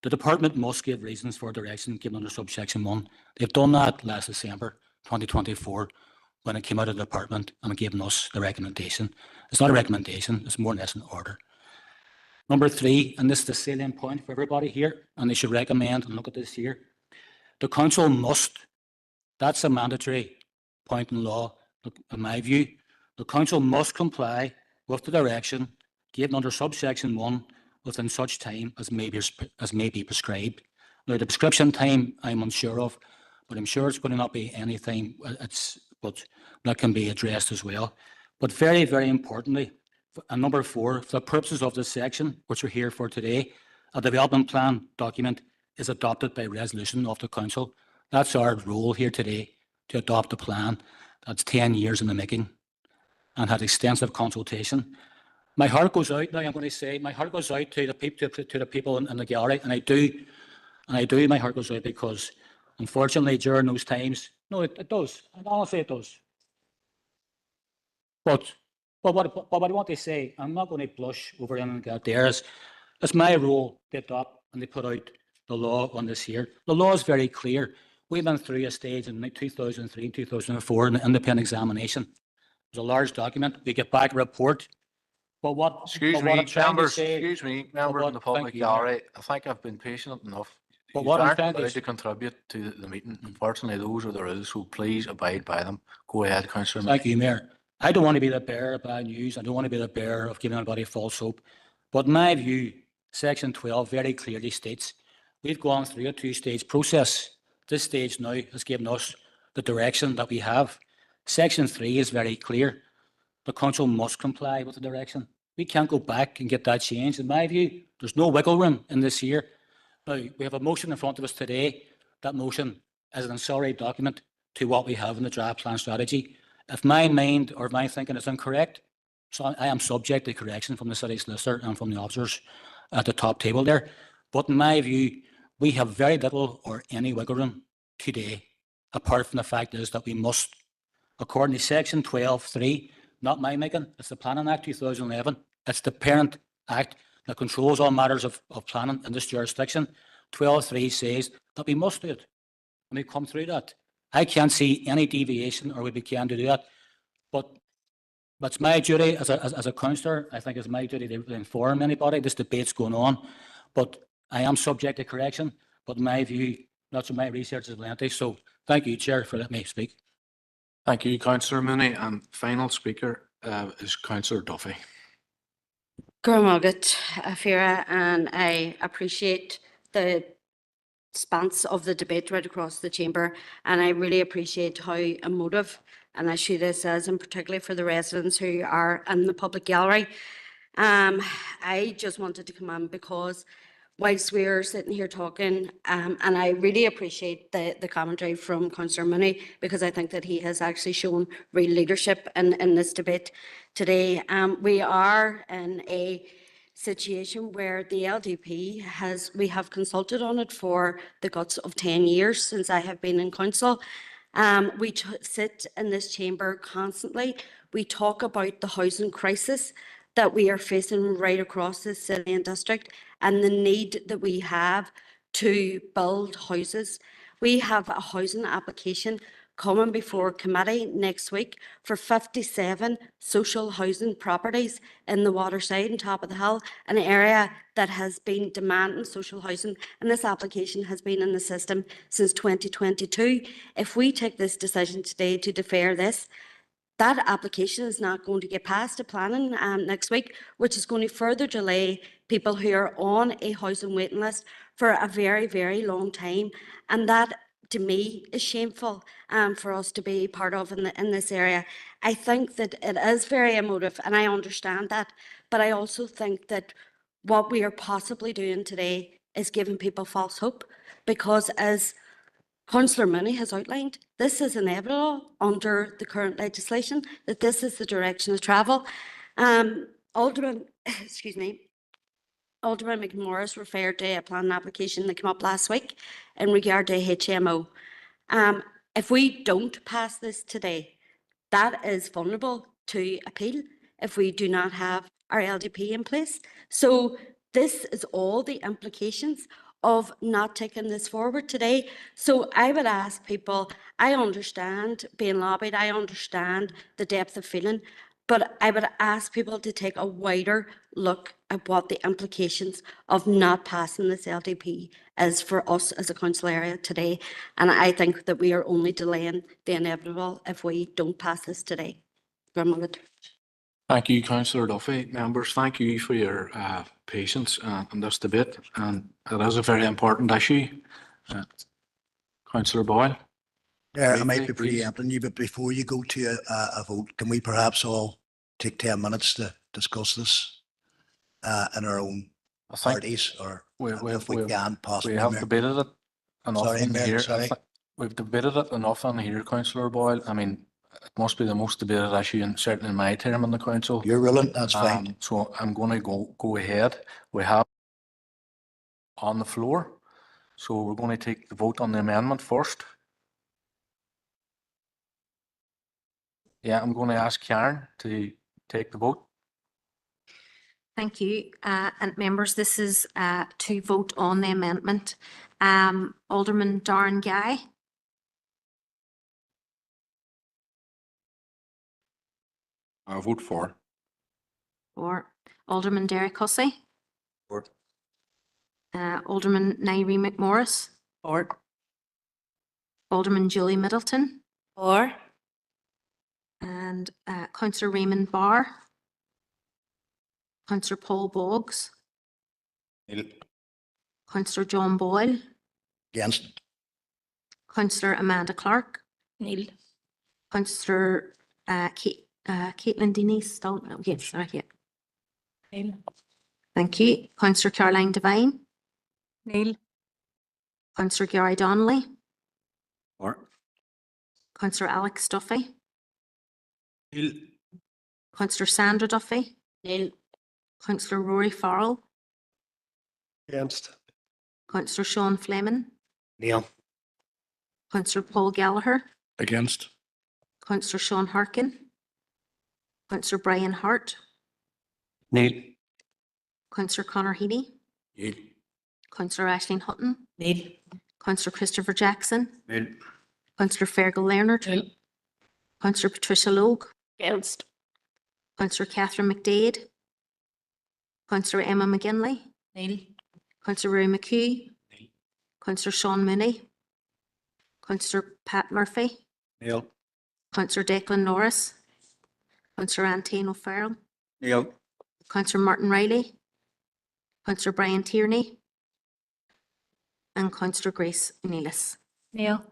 The department must give reasons for direction given under subsection 1. They've done that last December 2024 when it came out of the department and given us the recommendation. It's not a recommendation, it's more or less an order. Number 3, and this is the salient point for everybody here, and they should recommend and look at this here. The council must, that's a mandatory point in law, in my view, the council must comply with the direction given under subsection 1 within such time as may be prescribed. Now, the prescription time I'm unsure of, but I'm sure it's going to not be anything, but that can be addressed as well. But very, very importantly, and number 4, for the purposes of this section, which we're here for today, a development plan document is adopted by resolution of the council. That's our role here today, to adopt a plan that's 10 years in the making and had extensive consultation. My heart goes out now, I'm going to say, my heart goes out to the people in the gallery, and I do, my heart goes out because unfortunately during those times, no, it does, and honestly it does. But what I want to say, I'm not going to blush over anything that there is. It's my role to adopt and to put out the law on this here. The law is very clear. We went through a stage in 2003 and 2004 in the independent examination. It was a large document. We get back a report. But what? Excuse me, members of the public gallery. I think I've been patient enough. But You what I'm aren't trying allowed to to contribute to the meeting. Unfortunately, those are the rules, so please abide by them. Go ahead, Councillor. Thank you, Mayor. I don't want to be the bearer of bad news. I don't want to be the bearer of giving anybody false hope. But in my view, Section 12 very clearly states we've gone through a 2-stage process. This stage now has given us the direction that we have. Section 3 is very clear. The council must comply with the direction. We can't go back and get that changed. In my view, there's no wiggle room in this here. Now, we have a motion in front of us today. That motion is an ancillary document to what we have in the draft plan strategy. If my mind or my thinking is incorrect, so I am subject to correction from the city solicitor and from the officers at the top table there. But in my view, we have very little or any wiggle room today, apart from the fact is that we must, according to Section 12.3, not my making, it's the Planning Act 2011, it's the Parent Act that controls all matters of planning in this jurisdiction. 12.3 says that we must do it. And we come through that. I can't see any deviation or we can do that. But it's my duty as a councillor, I think it's my duty to inform anybody. This debate's going on. But I am subject to correction. But in my view, that's what my research is plenty. So thank you, Chair, for letting me speak. Thank you, Councillor Mooney. And final speaker is Councillor Duffy. Gurmagat, Afira, and I appreciate the span of the debate right across the chamber, and I really appreciate how emotive and issue this is, and particularly for the residents who are in the public gallery. I just wanted to come on because whilst we're sitting here talking, and I really appreciate the commentary from Councillor Mooney, because I think that he has actually shown real leadership in this debate today. We are in a situation where the LDP we have consulted on it for the guts of 10 years since I have been in council. We sit in this chamber constantly. We talk about the housing crisis that we are facing right across the city and district and the need that we have to build houses. We have a housing application coming before committee next week for 57 social housing properties in the Waterside and Top of the Hill, an area that has been demanding social housing, and this application has been in the system since 2022. If we take this decision today to defer this, that application is not going to get passed to planning next week, which is going to further delay people who are on a housing waiting list for a very, very long time. And that, to me, is shameful for us to be part of in this area. I think that it is very emotive, and I understand that, but I also think that what we are possibly doing today is giving people false hope, because as Councillor Mooney has outlined, this is inevitable under the current legislation, that this is the direction of travel. Alderman McMorris referred to a planning application that came up last week in regard to HMO. If we don't pass this today, that is vulnerable to appeal if we do not have our LDP in place. So this is all the implications of not taking this forward today. So I would ask people, I understand being lobbied, I understand the depth of feeling, but I would ask people to take a wider look at what the implications of not passing this LDP is for us as a council area today. And I think that we are only delaying the inevitable if we don't pass this today. Grandmother. Thank you, Councillor Duffy. Members, thank you for your patience in this debate. And it is a very important issue. Councillor Boyle. Yeah, I might be Briefly, please. preempting you, but before you go to a vote, can we perhaps all take 10 minutes to discuss this in our own parties, or if we can possibly? We have Mayor? debated it enough Sorry, in Mayor, here. sorry. We've debated it enough in here, Councillor Boyle. I mean, it must be the most debated issue, and certainly in my term in the council. You're ruling, that's fine. So I'm going to go ahead. We have on the floor. So we're going to take the vote on the amendment first. Yeah, I'm going to ask Karen to take the vote. Thank you. And members, this is to vote on the amendment. Alderman Darren Guy. I'll vote for. Or Alderman Derek Hussey. For. Alderman Nairi McMorris. Or. Alderman Julie Middleton. Or. And Councillor Raymond Barr. Councillor Paul Boggs. Nil. Councillor John Boyle. Against. Councillor Amanda Clark. Neil. Councillor Caitlin Denise. Oh, no, yes, sorry, yeah. Neil. Thank you. Councillor Caroline Devine. Neil. Councillor Gary Donnelly. Or. Councillor Alex Duffy. Nil. Councillor Sandra Duffy. Neil. Councillor Rory Farrell. Against. Councillor Sean Fleming. Neil. Councillor Paul Gallagher. Against. Councillor Sean Harkin. Councillor Brian Hart. Nil. Councillor Conor Heaney. Nil. Councillor Aisling Hutton. Neil. Councillor Christopher Jackson. Nil. Councillor Fergal Leonard. Nil. Councillor Patricia Logue. Against. Councillor Catherine McDade. Councillor Emma McGinley. Neil. Councillor Ray McHugh. Councillor Sean Mooney. Councillor Pat Murphy. Nil. Councillor Declan Norris. Councillor Antane O'Farrell. Nil. Councillor Martin Riley. Councillor Brian Tierney. And Councillor Grace Neelis. Neil.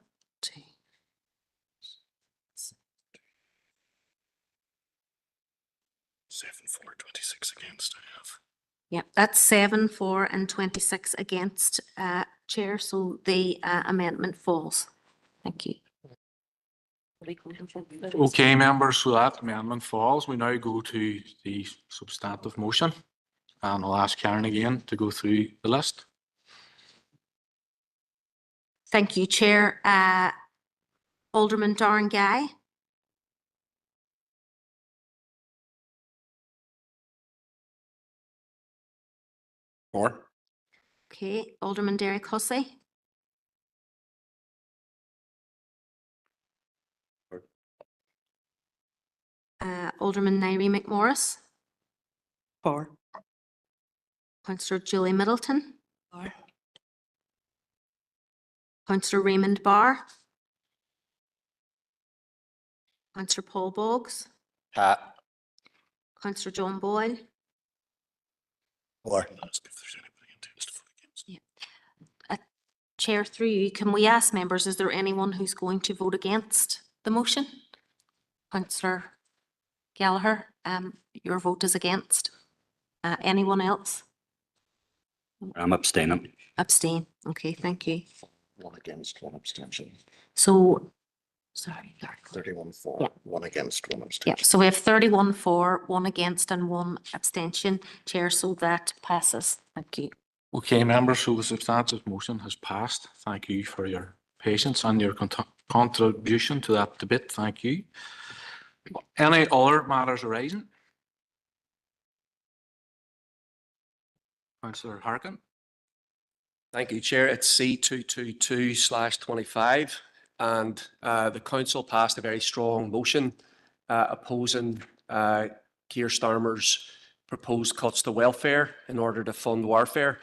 7, 4, 26 against, I have. Yeah, that's 7 for and 26 against, Chair, so the amendment falls. Thank you. Okay, members, so that amendment falls. We now go to the substantive motion. And I'll ask Karen again to go through the list. Thank you, Chair. Alderman Darren Guy. For. Okay, Alderman Derek Hussey. Alderman Nairi McMorris. For. Councillor Julie Middleton. For. Councillor Raymond Barr. Councillor Paul Boggs. Pat. Councillor John Boyle. Or. Chair, through you, can we ask members, is there anyone who's going to vote against the motion? Councillor Gallagher, your vote is against. Anyone else? I'm abstaining. Abstain. Okay, thank you. 1 against, 1 abstention. So, sorry. 31 for, Yeah. 1 against, 1 Yeah, abstention. so we have 31 for, 1 against and 1 abstention. Chair, so that passes. Thank you. Okay, members, so the substantive motion has passed. Thank you for your patience and your contribution to that debate. Thank you. Any other matters arising? Councillor Harkin. Thank you, Chair. It's C222/25, and the council passed a very strong motion opposing Keir Starmer's proposed cuts to welfare in order to fund warfare.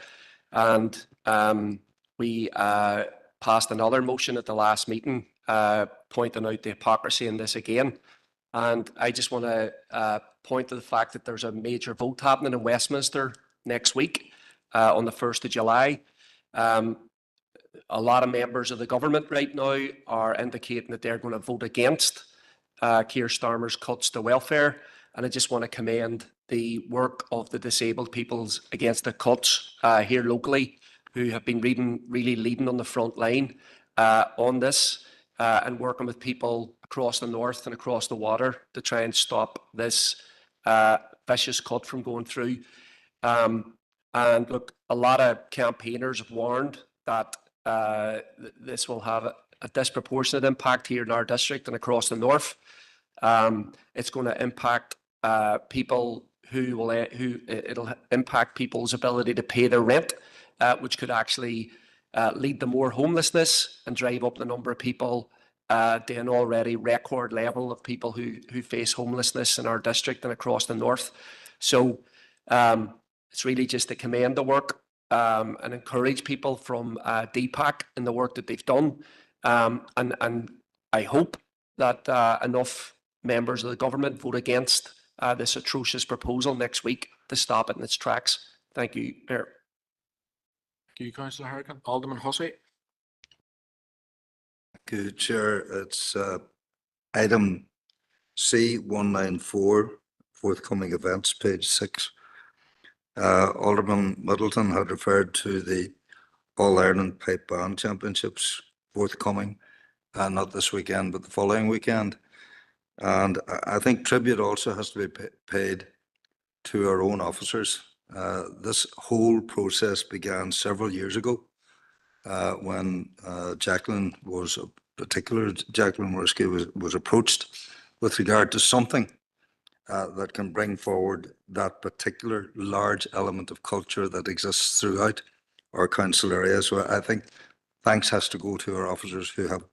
And we passed another motion at the last meeting pointing out the hypocrisy in this again. And I just want to point to the fact that there's a major vote happening in Westminster next week on the 1st of July. A lot of members of the government right now are indicating that they're going to vote against Keir Starmer's cuts to welfare. And I just want to commend the work of the disabled peoples against the cuts here locally, who have been really leading on the front line on this and working with people across the north and across the water to try and stop this vicious cut from going through. And look, a lot of campaigners have warned that this will have a disproportionate impact here in our district and across the north. It's going to impact people it'll impact people's ability to pay their rent, which could actually lead to more homelessness and drive up the number of people to an already record level of people who face homelessness in our district and across the north. So it's really just to commend the work and encourage people from DPAC in the work that they've done. And I hope that enough members of the government vote against this atrocious proposal next week to stop it in its tracks. Thank you, Mayor. Thank you, Councillor Harkin. Alderman Hussey. Thank you, Chair. It's item C194, forthcoming events, page 6. Alderman Middleton had referred to the All-Ireland Pipe Band Championships forthcoming, not this weekend, but the following weekend. And I think tribute also has to be paid to our own officers. This whole process began several years ago when Jacqueline Worski was approached with regard to something that can bring forward that particular large element of culture that exists throughout our council area. So I think thanks has to go to our officers who have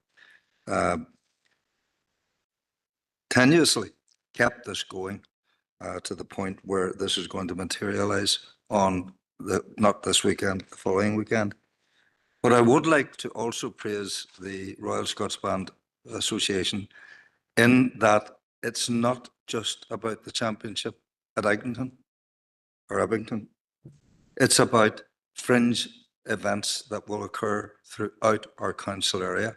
tenuously kept this going to the point where this is going to materialize on not this weekend, the following weekend. But I would like to also praise the Royal Scots Band Association in that it's not just about the championship at Eglinton or Abington. It's about fringe events that will occur throughout our council area.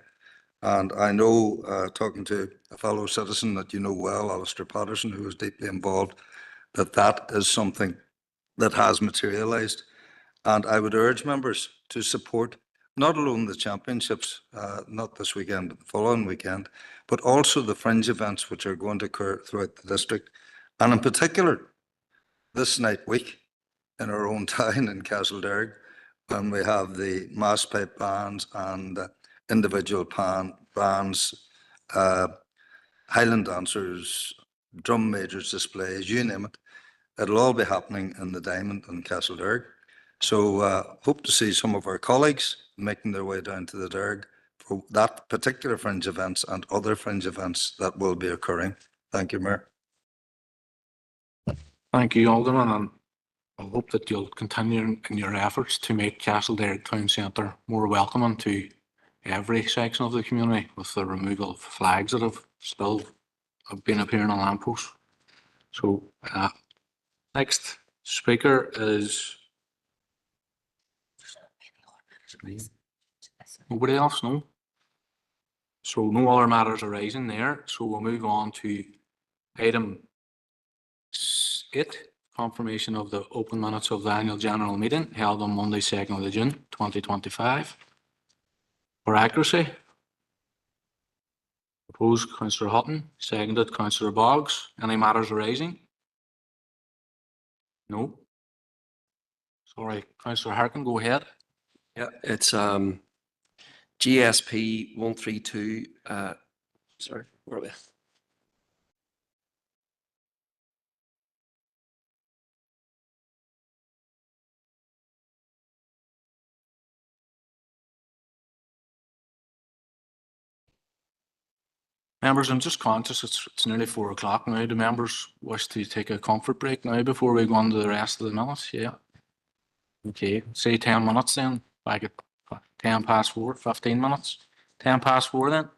And I know, talking to a fellow citizen that you know well, Alistair Patterson, who was deeply involved, that is something that has materialised. And I would urge members to support not alone the championships, not this weekend, but the following weekend, but also the fringe events which are going to occur throughout the district. And in particular, this night week in our own town in Castlederg, when we have the mass pipe bands and individual bands, Highland dancers, drum majors displays, you name it. It'll all be happening in the Diamond in Castlederg. So hope to see some of our colleagues making their way down to the Derg for that particular fringe events and other fringe events that will be occurring. Thank you, Mayor. Thank you, Alderman, and I hope that you'll continue in your efforts to make Castlederg Town Centre more welcoming to every section of the community with the removal of flags that have still been appearing on lampposts. So next speaker is nobody else, no? So no other matters arising there. So we'll move on to item 8, confirmation of the open minutes of the annual general meeting held on Monday, 2nd of June 2025. For accuracy, proposed Councillor Hutton, seconded Councillor Boggs. Any matters arising? No. Sorry, Councillor Harkin, go ahead. Yeah, it's GSP 132. Sorry, where are we? Members, I'm just conscious it's nearly 4 o'clock now. Do members wish to take a comfort break now before we go on to the rest of the minutes? Yeah. Okay, say 10 minutes then, back at 10 past 4, 15 minutes. 10 past 4 then.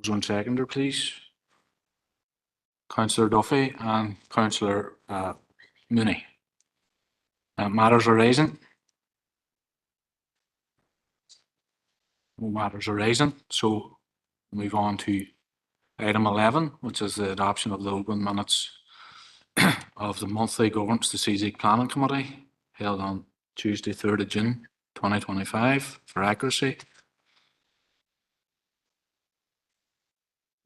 Mover and seconder, please. Councillor Duffy and Councillor Mooney. Matters are raising. No matters are raising. So move on to item 11, which is the adoption of the open minutes of the monthly governance to CZ Planning Committee held on Tuesday, 3rd of June 2025 for accuracy.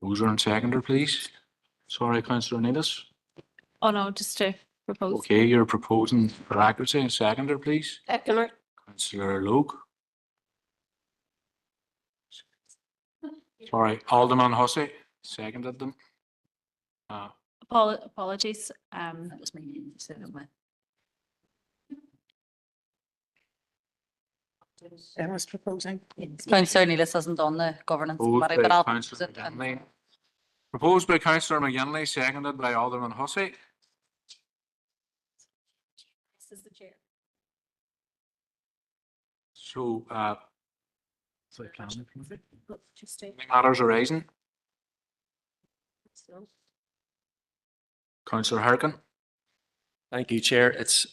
Mover and seconder, please. Sorry, Councillor Needis. Oh no, just to propose. Okay, you're proposing for accuracy and seconder, please. Seconder. Councillor Logue. Sorry, Alderman Hussey seconded them. Apologies. That was my name. I was proposing. Councillor Neelis hasn't done the governance committee, but I'll propose it. Proposed by Councillor McGinley, seconded by Alderman Hussey. This is the chair. So, Just stay. any matters arising? Councillor Harkin. Thank you, Chair. It's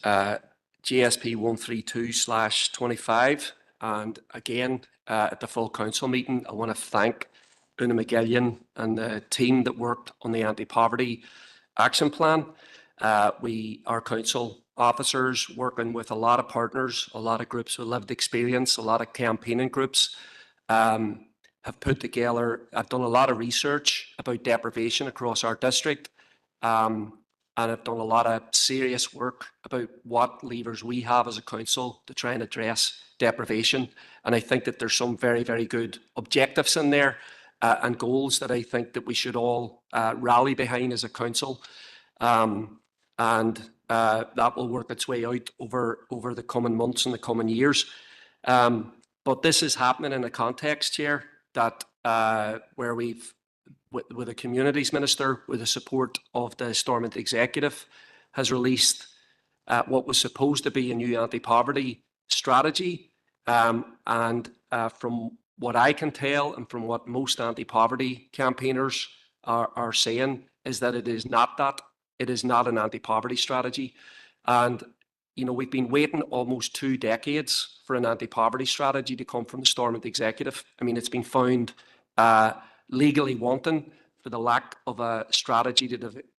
GSP 132/25. And again, at the full council meeting, I want to thank Una McGillion and the team that worked on the anti-poverty action plan. Our council officers, working with a lot of partners, a lot of groups with lived experience, a lot of campaigning groups, have put together, I've done a lot of research about deprivation across our district. And I've done a lot of serious work about what levers we have as a council to try and address deprivation. And I think that there's some very, very good objectives in there and goals that I think that we should all rally behind as a council. And that will work its way out over the coming months and the coming years. But this is happening in a context here that where we've with a communities minister, with the support of the Stormont executive, has released what was supposed to be a new anti-poverty strategy. And from what I can tell, and from what most anti-poverty campaigners are saying, is that it is not that. It is not an anti-poverty strategy. And you know, we've been waiting almost 2 decades for an anti-poverty strategy to come from the Stormont executive. I mean, it's been found legally wanting for the lack of a strategy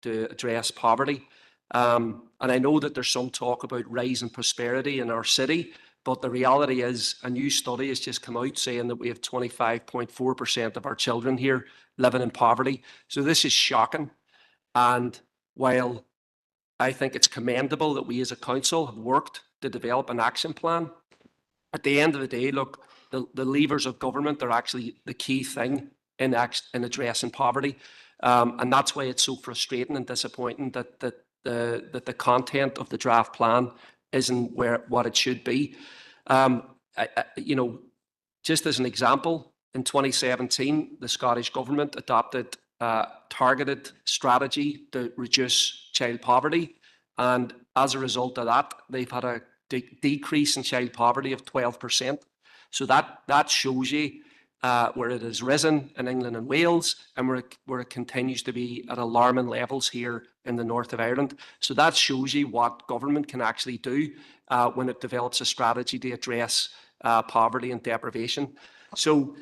to address poverty. And I know that there's some talk about rising prosperity in our city, but the reality is a new study has just come out saying that we have 25.4% of our children here living in poverty. So this is shocking. And while I think it's commendable that we as a council have worked to develop an action plan, at the end of the day, look, the levers of government are actually the key thing in addressing poverty. And that's why it's so frustrating and disappointing that the content of the draft plan isn't what it should be. You know, just as an example, in 2017, the Scottish government adopted a targeted strategy to reduce child poverty. And as a result of that, they've had a decrease in child poverty of 12%. So that shows you where it has risen in England and Wales, and where it continues to be at alarming levels here in the north of Ireland. So that shows you what government can actually do when it develops a strategy to address poverty and deprivation. So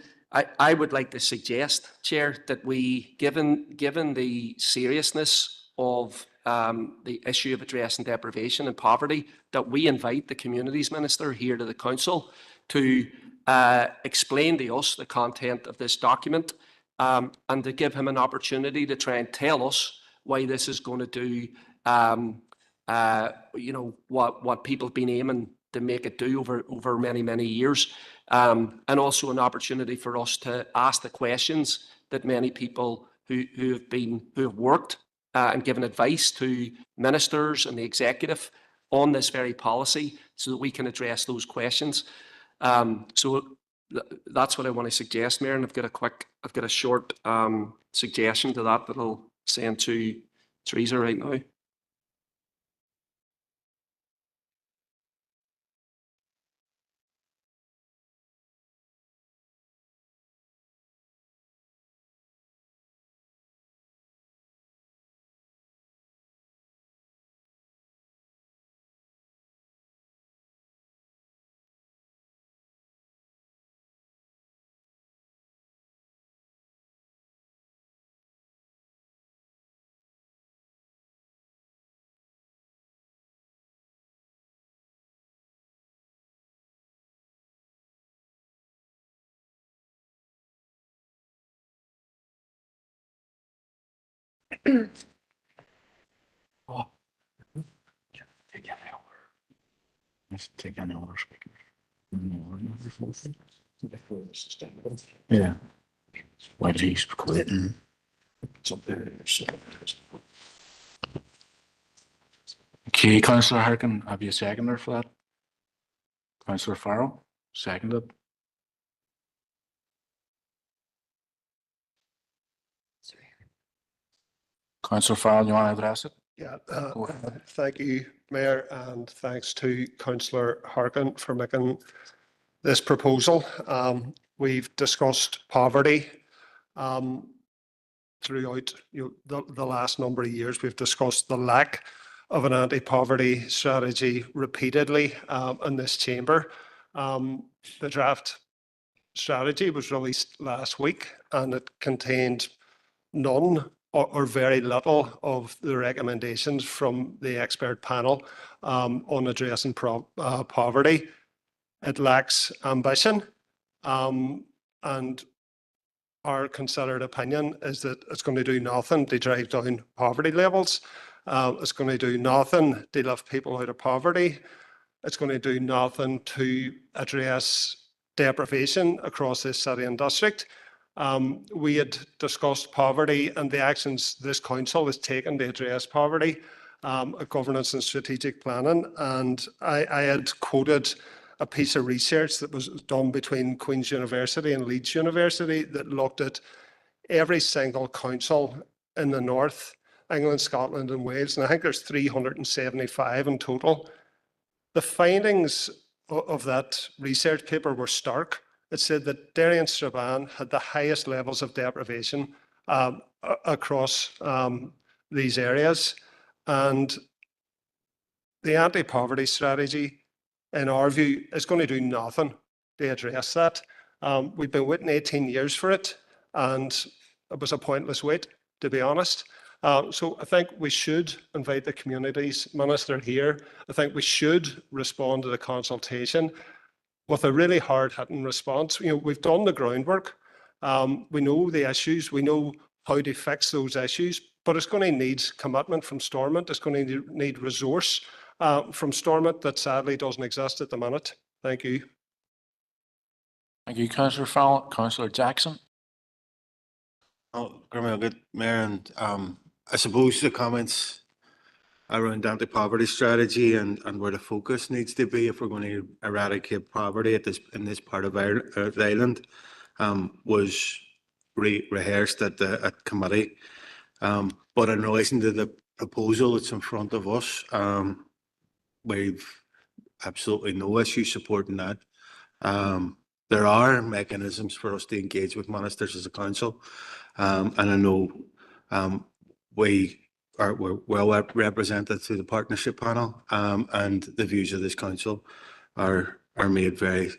I would like to suggest, Chair, that we, given the seriousness of the issue of addressing deprivation and poverty, that we invite the Communities Minister here to the Council to explain to us the content of this document and to give him an opportunity to try and tell us why this is going to do you know, what people have been aiming to make it do over many, many years. And also an opportunity for us to ask the questions that many people who have worked and given advice to ministers and the executive on this very policy, so that we can address those questions. So that's what I want to suggest, Mayor, and I've got a short suggestion to that I'll send to Teresa right now. Oh. Let's take any other speakers. Yeah. Why did he quit? Okay, Councillor Harkin, have you a seconder for that? Councillor Farrell, seconded. Councillor Farrell, you want to address it? Yeah, Go ahead. thank you, Mayor, and thanks to Councillor Harkin for making this proposal. We've discussed poverty throughout the last number of years. We've discussed the lack of an anti-poverty strategy repeatedly in this chamber. The draft strategy was released last week and it contained none or very little of the recommendations from the expert panel on addressing poverty. It lacks ambition, and our considered opinion is that it's going to do nothing to drive down poverty levels. It's going to do nothing to lift people out of poverty. It's going to do nothing to address deprivation across this city and district. We had discussed poverty and the actions this council has taken to address poverty, governance and strategic planning. And I had quoted a piece of research that was done between Queen's University and Leeds University that looked at every single council in the north, England, Scotland and Wales. And I think there's 375 in total. The findings of that research paper were stark. It said that Derry and Strabane had the highest levels of deprivation across these areas. And the anti-poverty strategy, in our view, is going to do nothing to address that. We've been waiting 18 years for it, and it was a pointless wait, to be honest. So I think we should invite the Communities Minister here. I think we should respond to the consultation with a really hard-hitting response. We've done the groundwork. We know the issues. We know how to fix those issues, but it's going to need commitment from Stormont. It's going to need resource from Stormont that sadly doesn't exist at the minute. Thank you. Thank you, Councillor Farrell. Councillor Jackson. Oh, good, Mayor, and I suppose the comments around anti-poverty strategy and where the focus needs to be if we're going to eradicate poverty in this part of the island was rehearsed at committee. But in relation to the proposal that's in front of us, we've absolutely no issue supporting that. There are mechanisms for us to engage with ministers as a council, and I know we're well represented through the partnership panel, and the views of this council are made very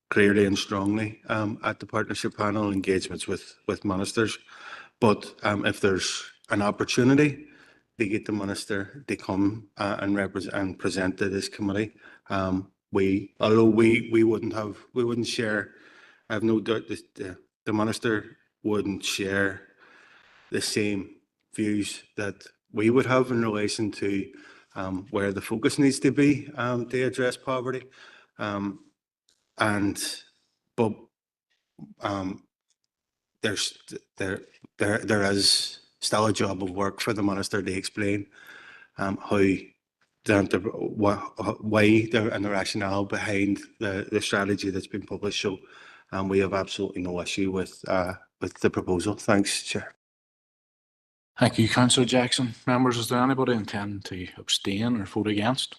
clearly and strongly at the partnership panel engagements with ministers. But if there's an opportunity to get the minister to come and represent and present to this committee, although we wouldn't share, I have no doubt that the minister wouldn't share the same views that we would have in relation to where the focus needs to be to address poverty. But there is still a job of work for the minister to explain why and the rationale behind the strategy that's been published. So we have absolutely no issue with the proposal. Thanks, Chair. Thank you, Councillor Jackson. Members, is there anybody intending to abstain or vote against?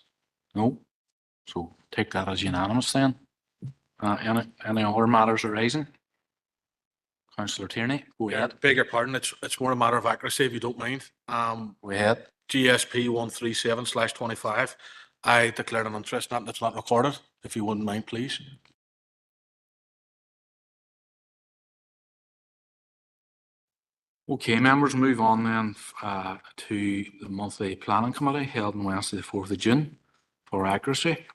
No? So take that as unanimous then. Any other matters arising? Councillor Tierney, go ahead. Beg your pardon, it's more a matter of accuracy if you don't mind. Go ahead. GSP 137/25. I declared an interest in that and it's not recorded. If you wouldn't mind, please. Okay, members, move on then to the monthly planning committee held on Wednesday the 4th of June for accuracy.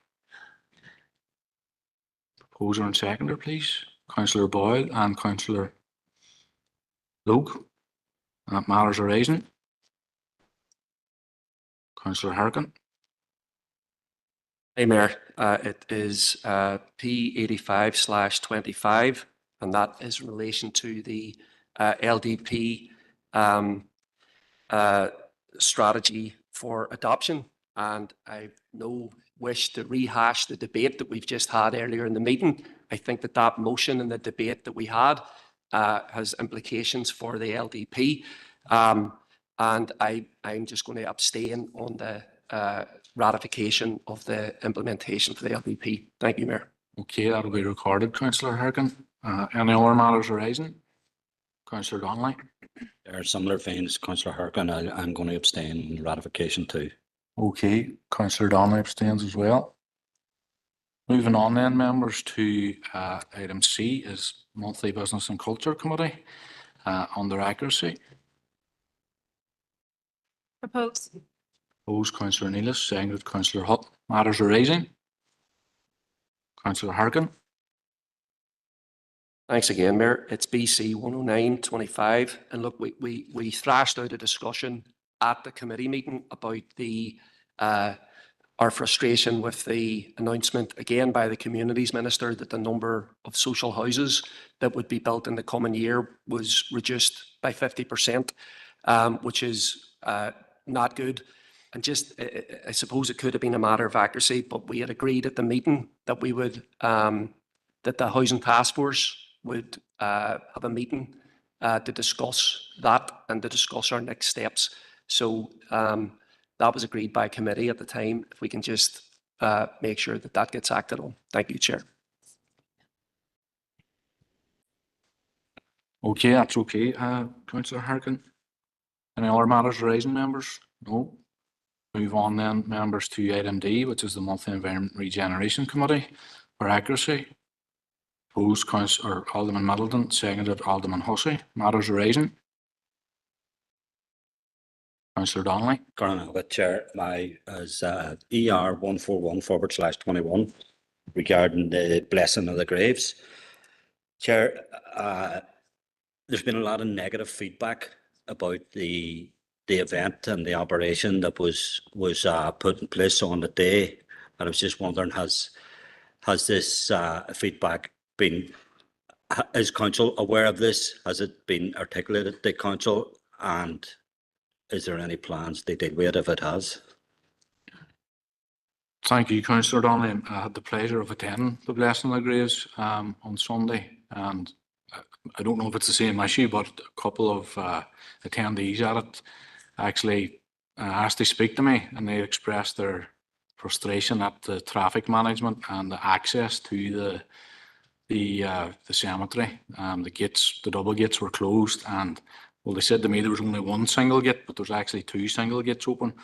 Proposer and seconder, please. Councillor Boyle and Councillor Logue. Matters arising. Councillor Harkin. Hey, Mayor, it is P85/25, and that is in relation to the LDP strategy for adoption. And I've no wish to rehash the debate that we've just had earlier in the meeting. I think that that motion and the debate that we had has implications for the LDP. And I'm just going to abstain on the ratification of the implementation for the LDP. Thank you, Mayor. Okay, that'll be recorded, Councillor Harkin. Any other matters arising? Councillor Donnelly. There are similar things, Councillor Harkin. I'm going to abstain on ratification too. Okay, Councillor Donnelly abstains as well. Moving on then, members, to item C is Monthly Business and Culture Committee under accuracy. Propose. Opposed, Councillor Neelis, seconded Councillor Hutt. Matters arising? Councillor Harkin. Thanks again, Mayor. It's BC 109/25. And look, we thrashed out a discussion at the committee meeting about the our frustration with the announcement again by the Communities Minister that the number of social houses that would be built in the coming year was reduced by 50%, which is not good. And just, I suppose it could have been a matter of accuracy, but we had agreed at the meeting that we would, that the Housing Task Force would have a meeting to discuss that and to discuss our next steps. So that was agreed by committee at the time. If we can just make sure that that gets acted on. Thank you, Chair. Okay, that's okay, Councillor Harkin. Any other matters arising, members? No. Move on then, members, to item D, which is the Monthly Environment Regeneration Committee for accuracy. Opposed, Councillor Alderman Middleton, seconded Alderman Hussey. Matters arising? Councillor Donnelly. With Chair, my is ER 141/21 regarding the blessing of the graves. Chair, there's been a lot of negative feedback about the event and the operation that was put in place on the day. And I was just wondering, has this feedback been, is council aware of this? Has it been articulated to council? And is there any plans to deal with it if it has? Thank you, Councillor Donnelly. I had the pleasure of attending the Blessing of the Graves on Sunday, and I don't know if it's the same issue, but a couple of attendees at it actually asked to speak to me, and they expressed their frustration at the traffic management and the access to the cemetery. The gates, the double gates were closed, and well, they said to me there was only one single gate, but there's actually two single gates open.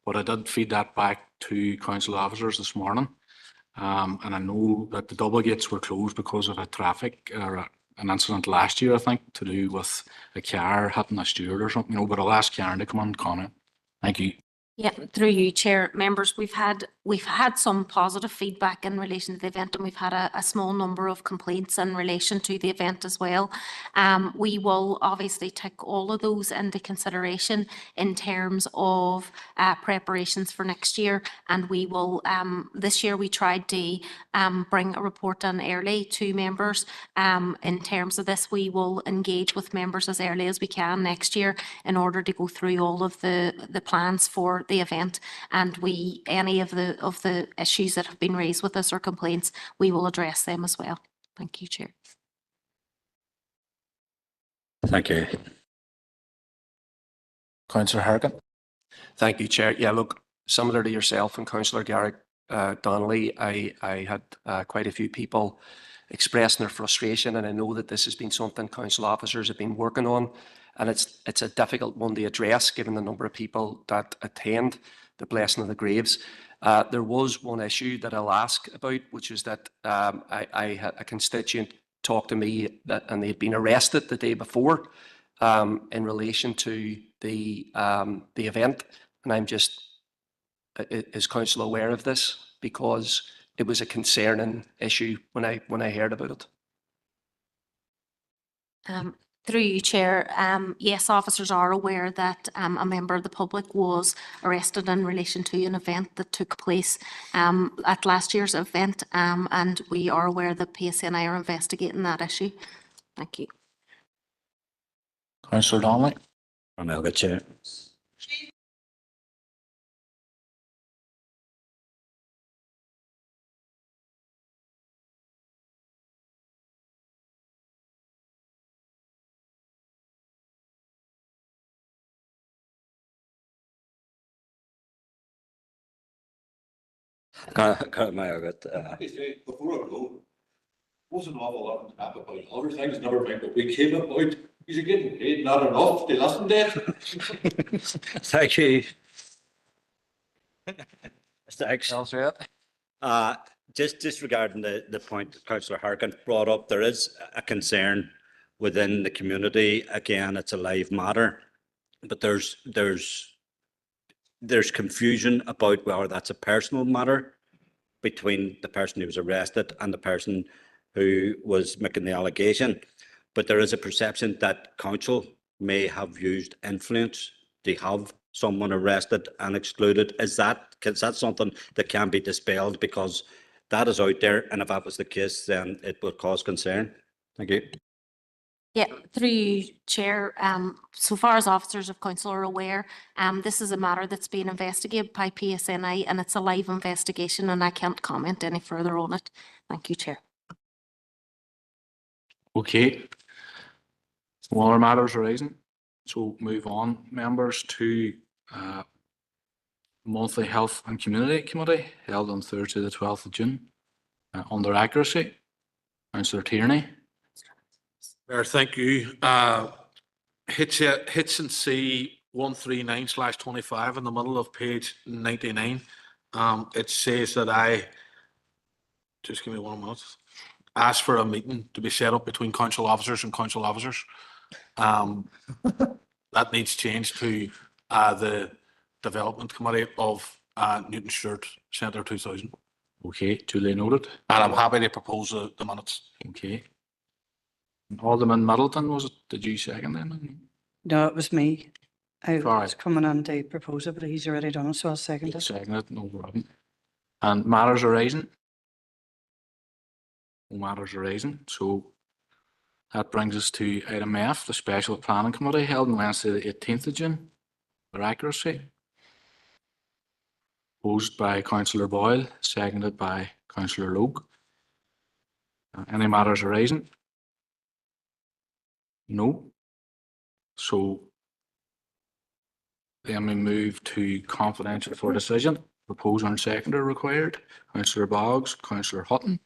But I did feed that back to council officers this morning. And I know that the double gates were closed because of a traffic or an incident last year, I think, to do with a car hitting a steward or something, but I'll ask Karen to come on and comment. Thank you. Yeah, through you, Chair, members, we've had some positive feedback in relation to the event, and we've had a small number of complaints in relation to the event as well. We will obviously take all of those into consideration in terms of preparations for next year, and we will, this year we tried to bring a report in early to members. In terms of this, we will engage with members as early as we can next year in order to go through all of the plans for the event, and any of the issues that have been raised with us or complaints, we will address them as well. Thank you, Chair. Thank you. Councillor Harkin. Thank you, Chair. Yeah, look, similar to yourself and Councillor Garrick Donnelly, I had quite a few people expressing their frustration, and I know that this has been something council officers have been working on, and it's a difficult one to address given the number of people that attend the Blessing of the Graves. There was one issue that I'll ask about, which is that I had a constituent talk to me and they had been arrested the day before in relation to the event, and I'm just, is council aware of this? Because it was a concerning issue when I heard about it. Through you, Chair, yes, officers are aware that a member of the public was arrested in relation to an event that took place at last year's event, and we are aware that PSNI are investigating that issue. Thank you. Councillor Donnelly. Good Chair. Before I go, wasn't an awful lot of talk about other things, never mind, but we came up out, you're getting paid not enough to listen to it. Thank you. Thanks. Just regarding the point that Councillor Harkin brought up, there is a concern within the community. Again, it's a live matter, but there's confusion about whether that's a personal matter between the person who was arrested and the person who was making the allegation. But there is a perception that council may have used influence to have someone arrested and excluded. Is that something that can be dispelled? Because that is out there, and if that was the case, then it would cause concern. Thank you. Yeah, through you, Chair, so far as officers of council are aware, this is a matter that's being investigated by PSNI, and it's a live investigation, and I can't comment any further on it. Thank you, Chair. Okay. No other matters arising. So move on, members, to monthly Health and Community Committee held on Thursday the 12th of June. Under accuracy, Councillor Tierney. Mayor, thank you. Hits and C 139/25 in the middle of page 99. It says that just give me 1 minute, ask for a meeting to be set up between council officers and council officers. That needs change to the Development Committee of Newton Stewart Centre 2000. Okay, duly noted. And I'm happy to propose the minutes. Okay. Alderman Middleton, was it? Did you second them? No, it was me. I Sorry. was coming on to propose it, but he's already done it, so I'll second it. Second it, no problem. And matters arising? No matters arising. So that brings us to item F, the Special Planning Committee held on Wednesday the 18th of June. For accuracy. Proposed by Councillor Boyle, seconded by Councillor Logue. Any matters arising? No. So then we move to confidential for decision. Proposer and seconder required. Councillor Boggs, Councillor Hutton.